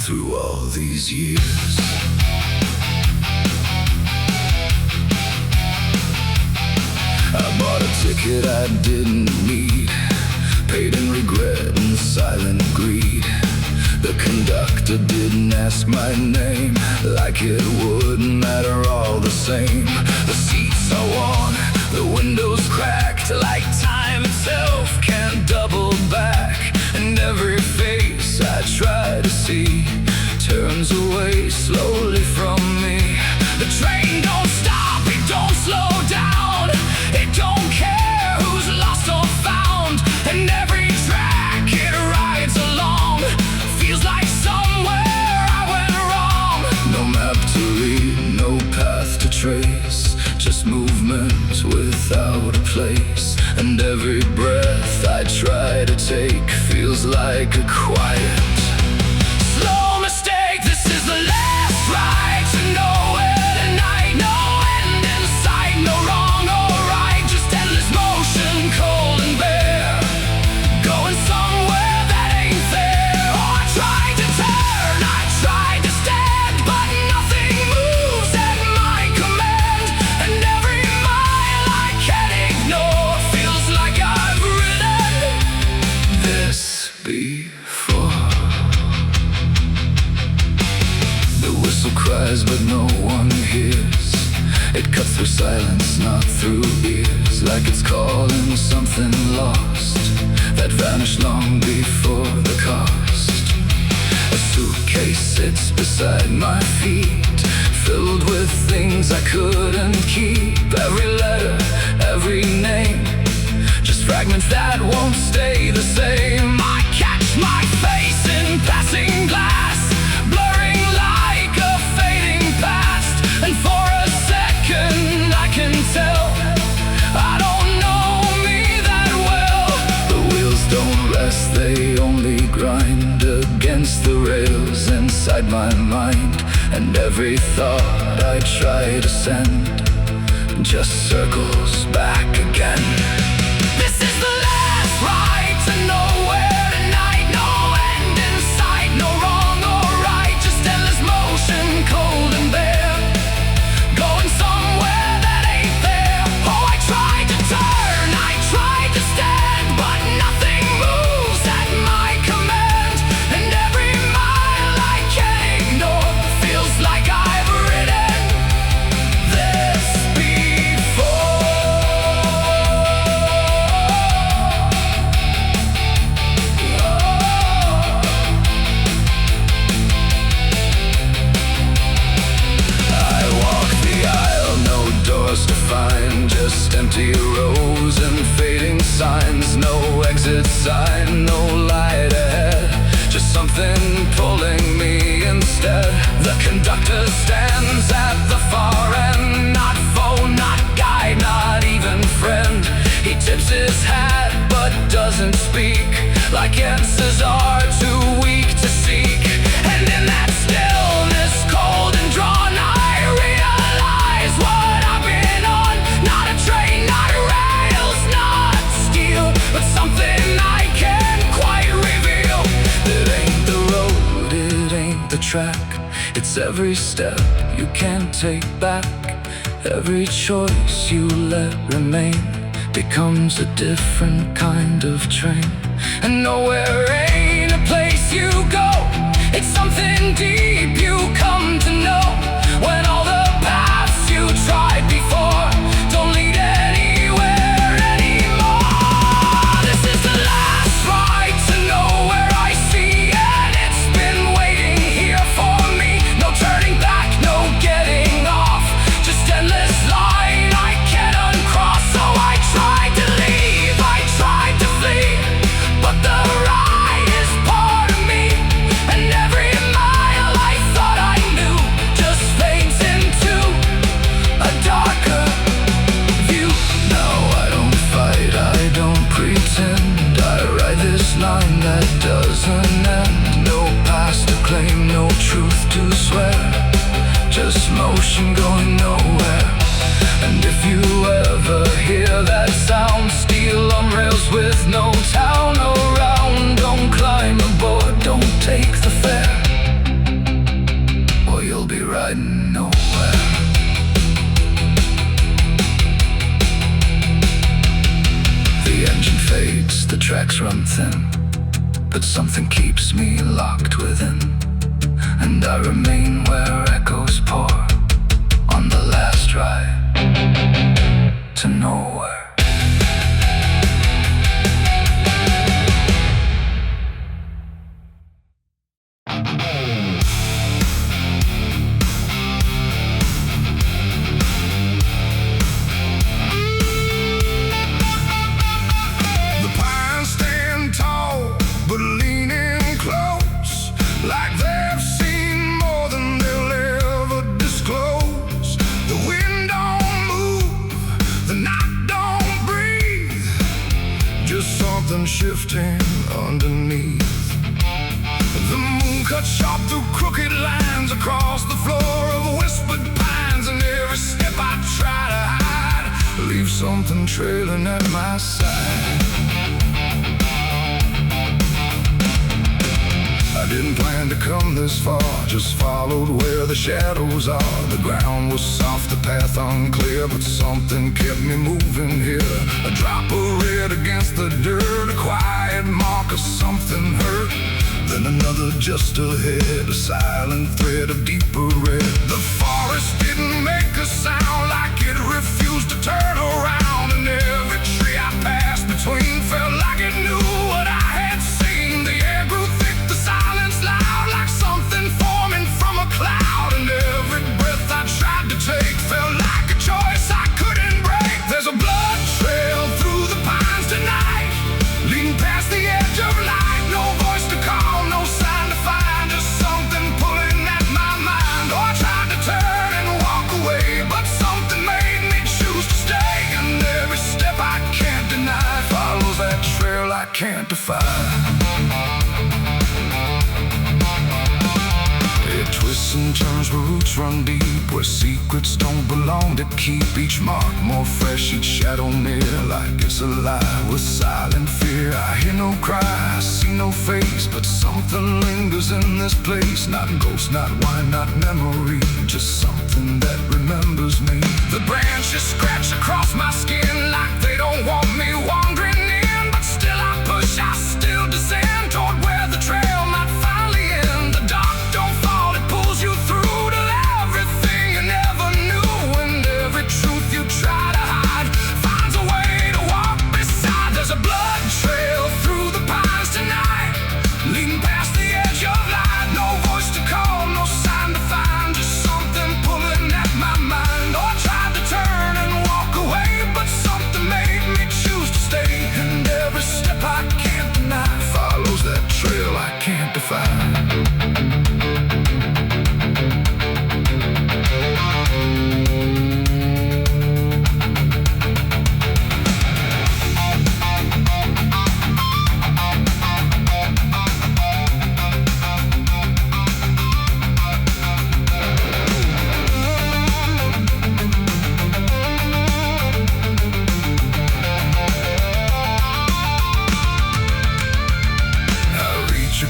through all these years. I bought a ticket I didn't need, paid in regret and silent greed. The conductor didn't ask my name, like it wouldn't matter all the same. The seats are worn, the windows cracked, like time itself can't double back. And every face I try to see turns away slowly from me. The train don't stop, it don't slow down, it don't care out of place, and every breath I try to take feels like a quiet, slow mistake. This is the last ride to nowhere tonight. No end in sight, no wrong or right, just endless motion, cold and bare, going somewhere that ain't there. Oh, I tried to turn, I tried to stand, but nothing moves at my command, and every mile I can't ignore feels like I've ridden this before. The whistle cries but no one hears. It cuts through silence, not through ears, like it's calling something lost that vanished long before the cost. A suitcase sits beside my feet, filled with things I couldn't keep. Every letter, every name, just fragments that won't stay the same. I catch my face in passing glass, blurring like a fading past, and for a second I can tell I don't know me that well. The wheels don't rest, they only grind against the rails inside my mind, and every thought I try to send just circles back again. This is the last ride to nowhere tonight. No end in sight, no wrong or right, just endless motion, cold and bare, going somewhere that ain't there. Oh, I tried to turn, I tried to stand, but nothing moves at my command, and every mile I can't ignore feels like I've ridden this before. I walk the aisle, no doors to find, just empty rows and fading signs. No exit sign, no light ahead, just something pulling me instead. The conductor stands at the far end, not foe, not guide, not even friend. He tips his hat but doesn't speak, like answers are too weak to seek. And in that stillness, cold and drawn, I realize what I've been on. Not a train, not rails, not steel, but something I can't quite reveal. It ain't the road, it ain't the track, it's every step you can't take back. Every choice you let remain becomes a different kind of train. And nowhere ain't a place you go, it's something deep you come to know, when all the paths you tried before don't lead anywhere anymore. This is the last ride to nowhere I see, and it's been waiting here for me. No turning back, no getting off, just endless line I can't uncross. So I tried to leave, I tried to flee, but the ride is part of me, and every mile I thought I knew just fades into a darker view. No, I don't fight, I don't pretend, I ride this line that doesn't end. No past to claim, no truth to swear, just motion going nowhere. And if you ever hear that sound, steel on rails with no town around, don't climb aboard, don't take the fare, or you'll be riding nowhere. The engine fades, the tracks run thin, but something keeps me locked within, and I remain where echoes pour on the last ride to nowhere. The wind don't move, the night don't sun shifting underneath. The moon cut sharp through crooked lines across the floor of whispered pines, and every step I try to hide leaves something trailing at my side. I didn't plan to come this far, just followed where the shadows are. The ground was soft, the path unclear, but something kept me moving here. A drop of red against the dirt, a quiet mark of something hurt. Then another just ahead, a silent thread of deeper red. The forest didn't make a sound, like it refused to turn around. And every tree I passed between felt like it knew what I had seen. The air grew thick, the silence loud, like something forming from a cloud. And every breath I tried to take felt like a choice I couldn't break. There's a blood trail through the pines tonight, leading past the edge of light. No voice to call, no sign to find, just something pulling at my mind. Oh, I tried to turn and walk away, but something made me choose to stay. And every step I can't deny follows that trail I can't defy. It twists and turns where roots run deep, where secrets don't belong to keep. Each mark more fresh, each shadow near, like it's alive with silent fear. I hear no cry, I see no face, but something lingers in this place. Not ghost, not wine, not memory, just something that remembers me. The branches scratch across my skin like they don't want me wandering in, but still I push, I still descend toward where the trail might finally end. The dark don't fall, it pulls you through to everything you never knew. And every truth you try to hide finds a way to walk beside. There's a blood trail through the pines tonight, leading past the edge of light. No voice to call, no sign to find, just something pulling at my mind. Oh, I tried to turn and walk away, but something made me choose to stay. And every step I can't deny follows that trail I can't define.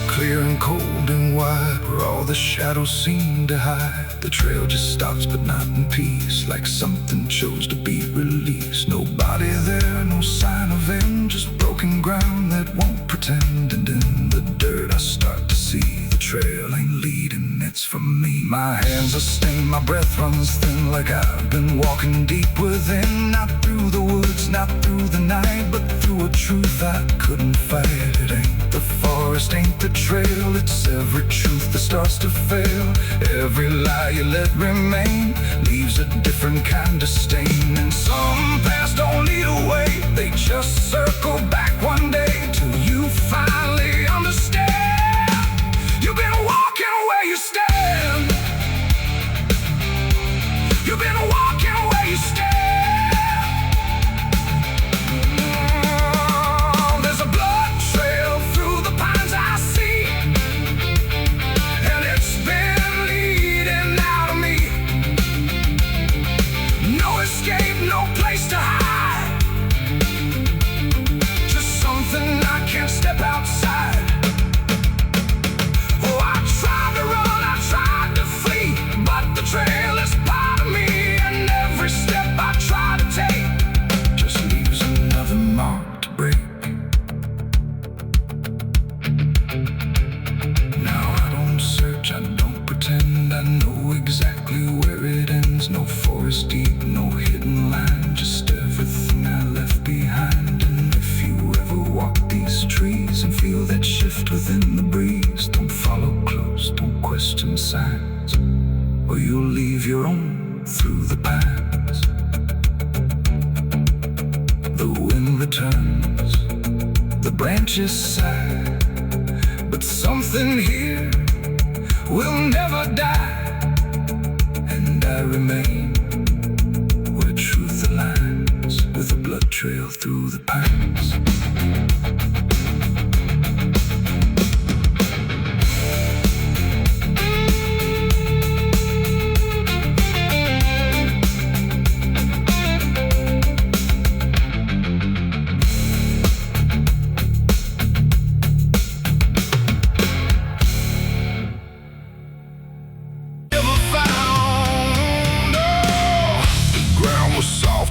Clear and cold and wide, where all the shadows seem to hide. The trail just stops but not in peace, like something chose to be released. Nobody there, no sign of end, just broken ground that won't pretend. And in the dirt I start to see the trail ain't leading, it's for me. My hands are stained, my breath runs thin, like I've been walking deep within. Not through the woods, not through the night, but through a truth I couldn't fight. It ain't the forest, ain't the trail, it's every truth that starts to fail. Every lie you let remain leaves a different kind of stain. And some paths don't lead away, they just circle back one day, till you finally understand. You've been walking where you stand. You've been walking where you stand. There's a blood trail through the pines I see, and it's been leading out of me. No escape, no place to hide, just something I can't step outside. Oh, I tried to run, I tried to flee, but the trail is part of me. And every step I try to take just leaves another mark to break. Now I don't search, I don't pretend, I know exactly where it ends. No forest deep, no hidden line, just everything I left behind. And if you ever walk these trees and feel that shift within the breeze, don't follow close, don't question signs, or you'll leave your own through the pines. The wind returns, the branches sigh, but something here will never die. And I remain where truth aligns with the blood trail through the past.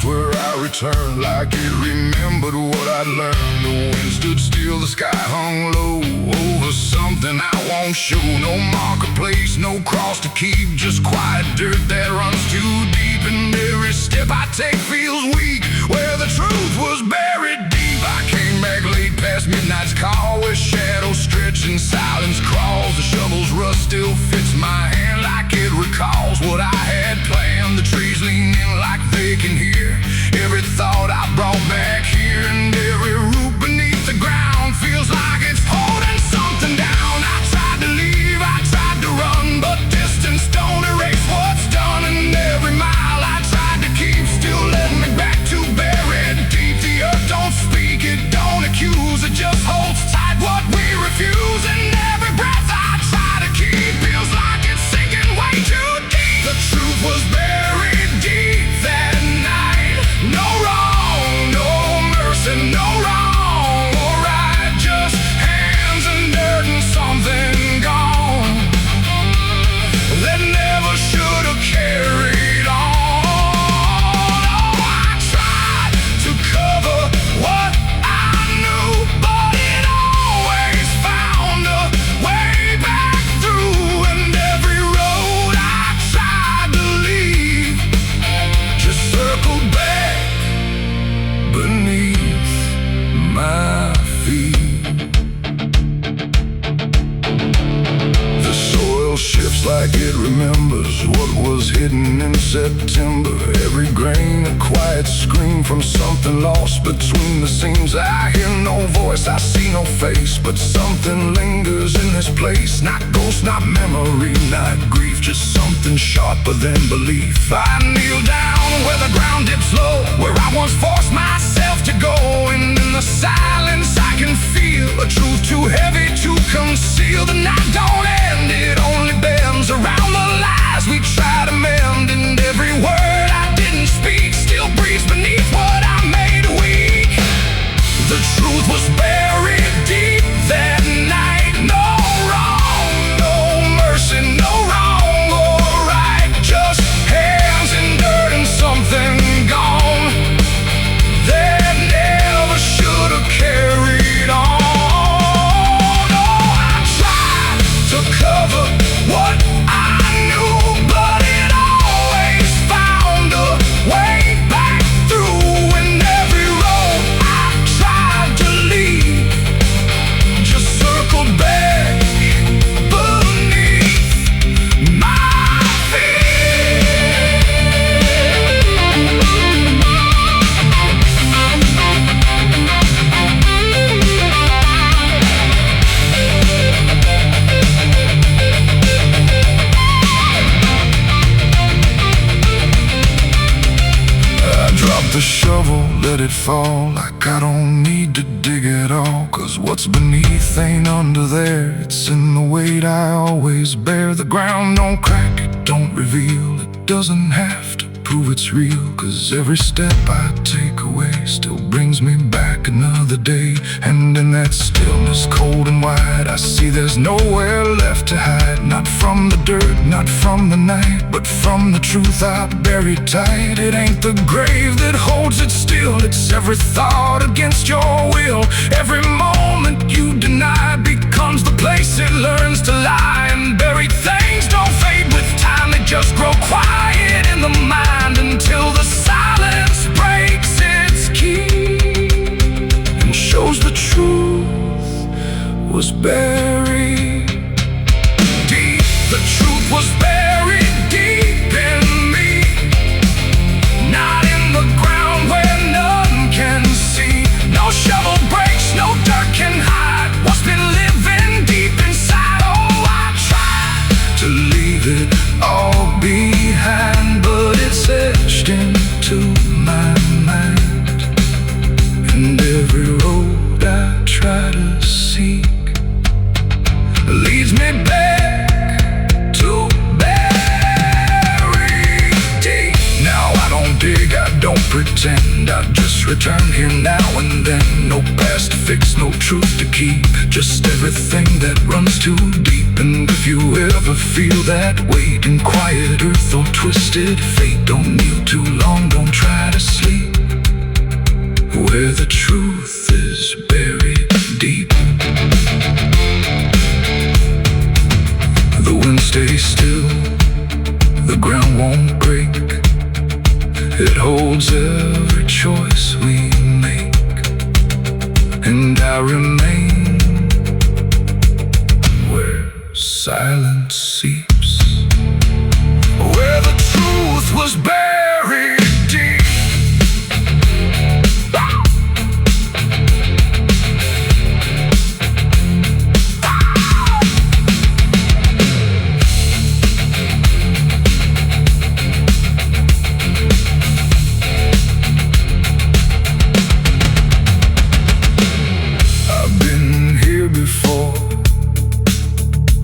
Where I returned like it remembered what I'd learned. The wind stood still, the sky hung low over something I won't show. No marker place, no cross to keep, just quiet dirt that runs too deep. And every step I take feels weak, where the truth was buried deep. I came back late past midnight's call, where shadows stretch and silence crawls. The shovel's rust still fits my hand like it recalls what I had planned. The trees lean in like they can hear every thought I brought back here, and every root beneath the ground feels like it's holding something down. I tried to leave, I tried to run, but distance don't erase what's done. And every mile I tried to keep still led me back to buried deep. The earth don't speak, it don't accuse, it just holds tight what we refuse. And every breath I try to keep feels like it's sinking way too deep. The truth was buried deep that night. No wrong, no mercy, no wrong or right, just hands and dirt and something gone that never should have carried on. Oh, I tried to cover what I knew, but it always found a way back through. And every road I tried to leave just circled back beneath my feet. The soil shifts like it remembers what was hidden in September. Every grain a quiet scream from something lost between the seams. I hear no voice, I see no face, but something lingers in this place. Not ghost, not memory, not grief, just something sharper than belief. I kneel down where the ground dips low, where I once forced myself to go. And in the silence I can feel a truth too heavy to conceal. The night don't end, it only bends around the lies we try to mend. And every word I didn't speak still breathes beneath what I made weak. The truth was buried deep that night. No wrong, no mercy, no wrong or right, just hands in dirt and something gone that never should have carried on. Oh, I tried to cover what I knew, but it always found a way back through. And every road I tried to leave just circled back beneath my feet. I dropped the shovel, let it fall, like I don't need to dig at all. Cause what's beneath ain't under there, it's in the weight I always bear. The ground don't crack, it don't reveal, it doesn't have to prove it's real. Cause every step I take away still brings me back another day. And in that stillness, cold and wide, I see there's nowhere left to hide. Not from the dirt, not from the night, but from the truth I buried tight. It ain't the grave that holds it still, it's every thought against your will. Every moment you deny becomes the place it learns to lie. And buried things don't fade with time, they just grow quiet in the mind until the silence breaks its key and shows the truth was buried deep. The truth was buried deep in me, not in the ground where none can see. No shovel breaks, no dirt can hide what's been living deep inside. Oh, I tried to leave it all behind. return here now and then. No past to fix, no truth to keep, just everything that runs too deep. And if you ever feel that weight in quiet earth or twisted fate, don't kneel too long, don't try to sleep where the truth is buried deep. The wind stays still, the ground won't break. It holds every choice we make, and I remain where silence seeps, where the truth was buried deep.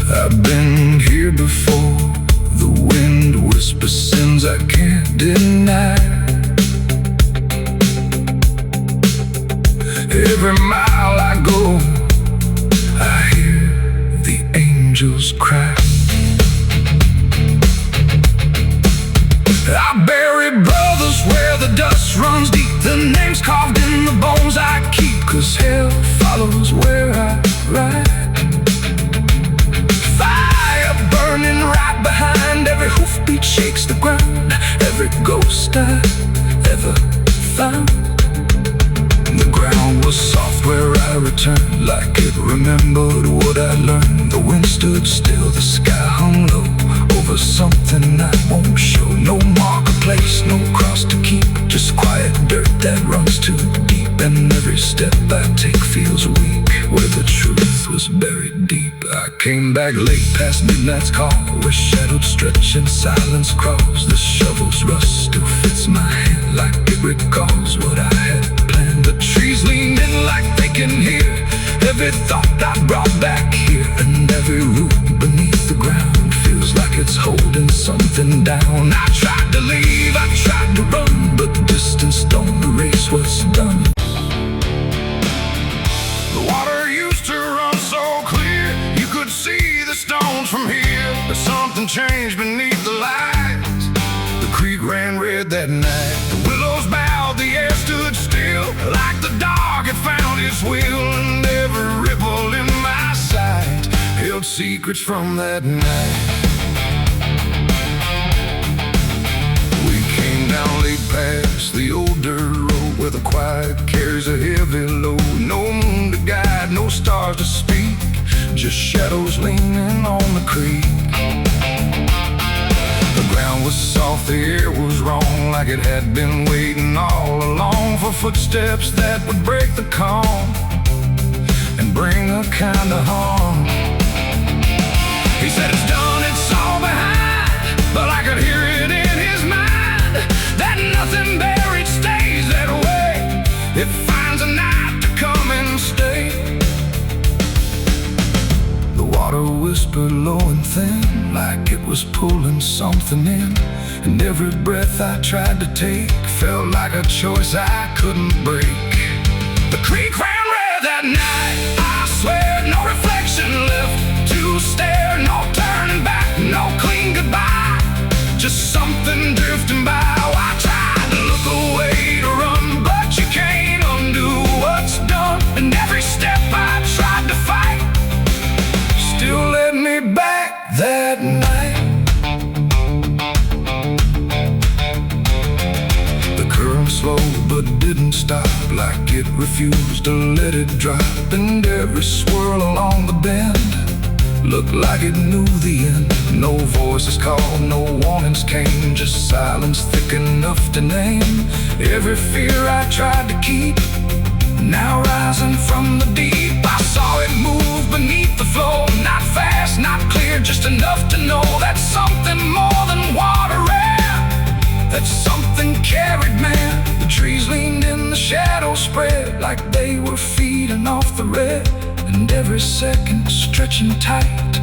I've been here before. The wind whispers sins I can't deny. Every mile I go, I hear the angels cry. I bury brothers where the dust runs deep, the names carved in the bones I keep, 'cause hell follows where I ride. Burning right behind, every hoofbeat shakes the ground, every ghost I ever found. The ground was soft where I returned, like it remembered what I learned. The wind stood still, the sky hung low over something I won't show. No marker place, no cross to keep, just quiet dirt that runs too deep. And every step I take feels weak where the truth was buried deep. I came back late past midnight's call, where shadows stretch and silence crawls. The shovel's rust still fits my hand like it recalls what I had planned. The trees lean in like they can hear every thought I brought back here, and every root beneath the ground feels like it's holding something down. I tried to leave, I tried to run, but distance don't erase what's done. The water used to run so clear, you could see the stones from here. But something changed beneath the lights. The creek ran red that night. The willows bowed, the air stood still, like the dog had found its will. And every ripple in my sight held secrets from that night. We came down late past the old dirt road, where the quiet carries a heavy load. No moon to guide, no stars to speak, just shadows leaning on the creek. The ground was soft, the air was wrong, like it had been waiting all along for footsteps that would break the calm and bring a kind of harm. He said it's done, it's all behind, but I could hear it in his mind, that nothing buried stays that way. It finds a night to come and stay. The water whispered low and thin, like it was pulling something in. And every breath I tried to take felt like a choice I couldn't break. The creek ran red that night, I swear, no reflection left to stare. No turning back, no clean goodbye, just something drifting by. Oh, I tried to look away to run, but you can't undo what's done. And every step I tried to fight still led me back that night. The current slowed but didn't stop, like it refused to let it drop. And every swirl along the bend looked like it knew the end. No voices called, no warnings came, just silence thick enough to name every fear I tried to keep, now rising from the deep. I saw it move beneath the flow, not fast, not clear, just enough to know that something more than water ran, that something carried man. The trees leaned in, the shadows spread like they were feeding off the red. And every second stretching tight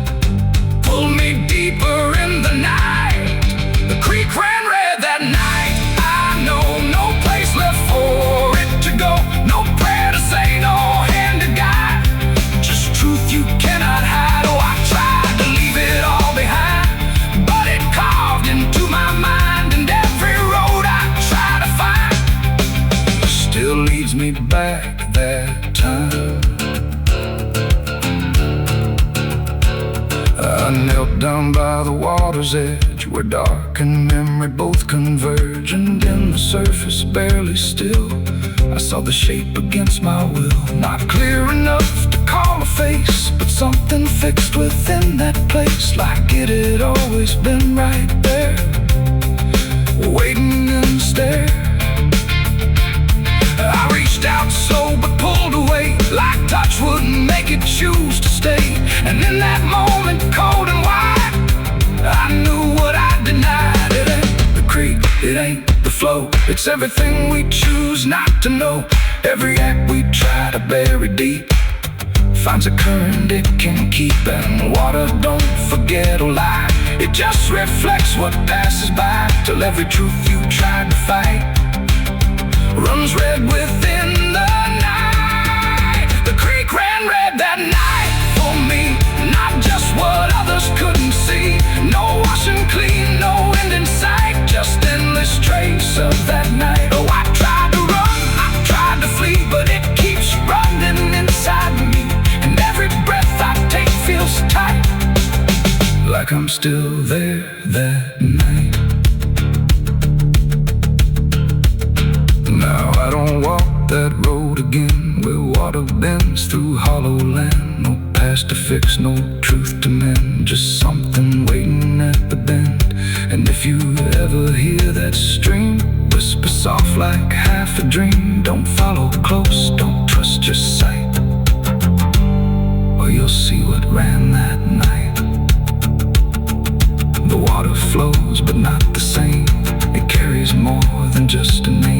pulled me deeper in the night. The creek ran red that night, I know no place left for it brings me back that time. I knelt down by the water's edge, where dark and memory both converge. And in the surface, barely still, I saw the shape against my will. Not clear enough to call a face, but something fixed within that place, like it had always been right there, waiting in the stare. I reached out slow but pulled away, like touch wouldn't make it choose to stay. And in that moment, cold and wide, I knew what I denied. It ain't the creek, it ain't the flow, it's everything we choose not to know. Every act we try to bury deep finds a current it can keep. And water don't forget or lie, it just reflects what passes by, till every truth you tried to fight runs red within the night. The creek ran red that night for me, not just what others couldn't see. No washing clean, no end in sight, just endless trace of that night. Oh, I tried to run, I tried to flee, but it keeps running inside me. And every breath I take feels tight, like I'm still there that night. Now I don't walk that road again, where water bends through hollow land. No past to fix, no truth to mend, just something waiting at the bend. And if you ever hear that stream whisper soft like half a dream, don't follow close, don't trust your sight, or you'll see what ran that night. The water flows but not the same, it carries more than just a name.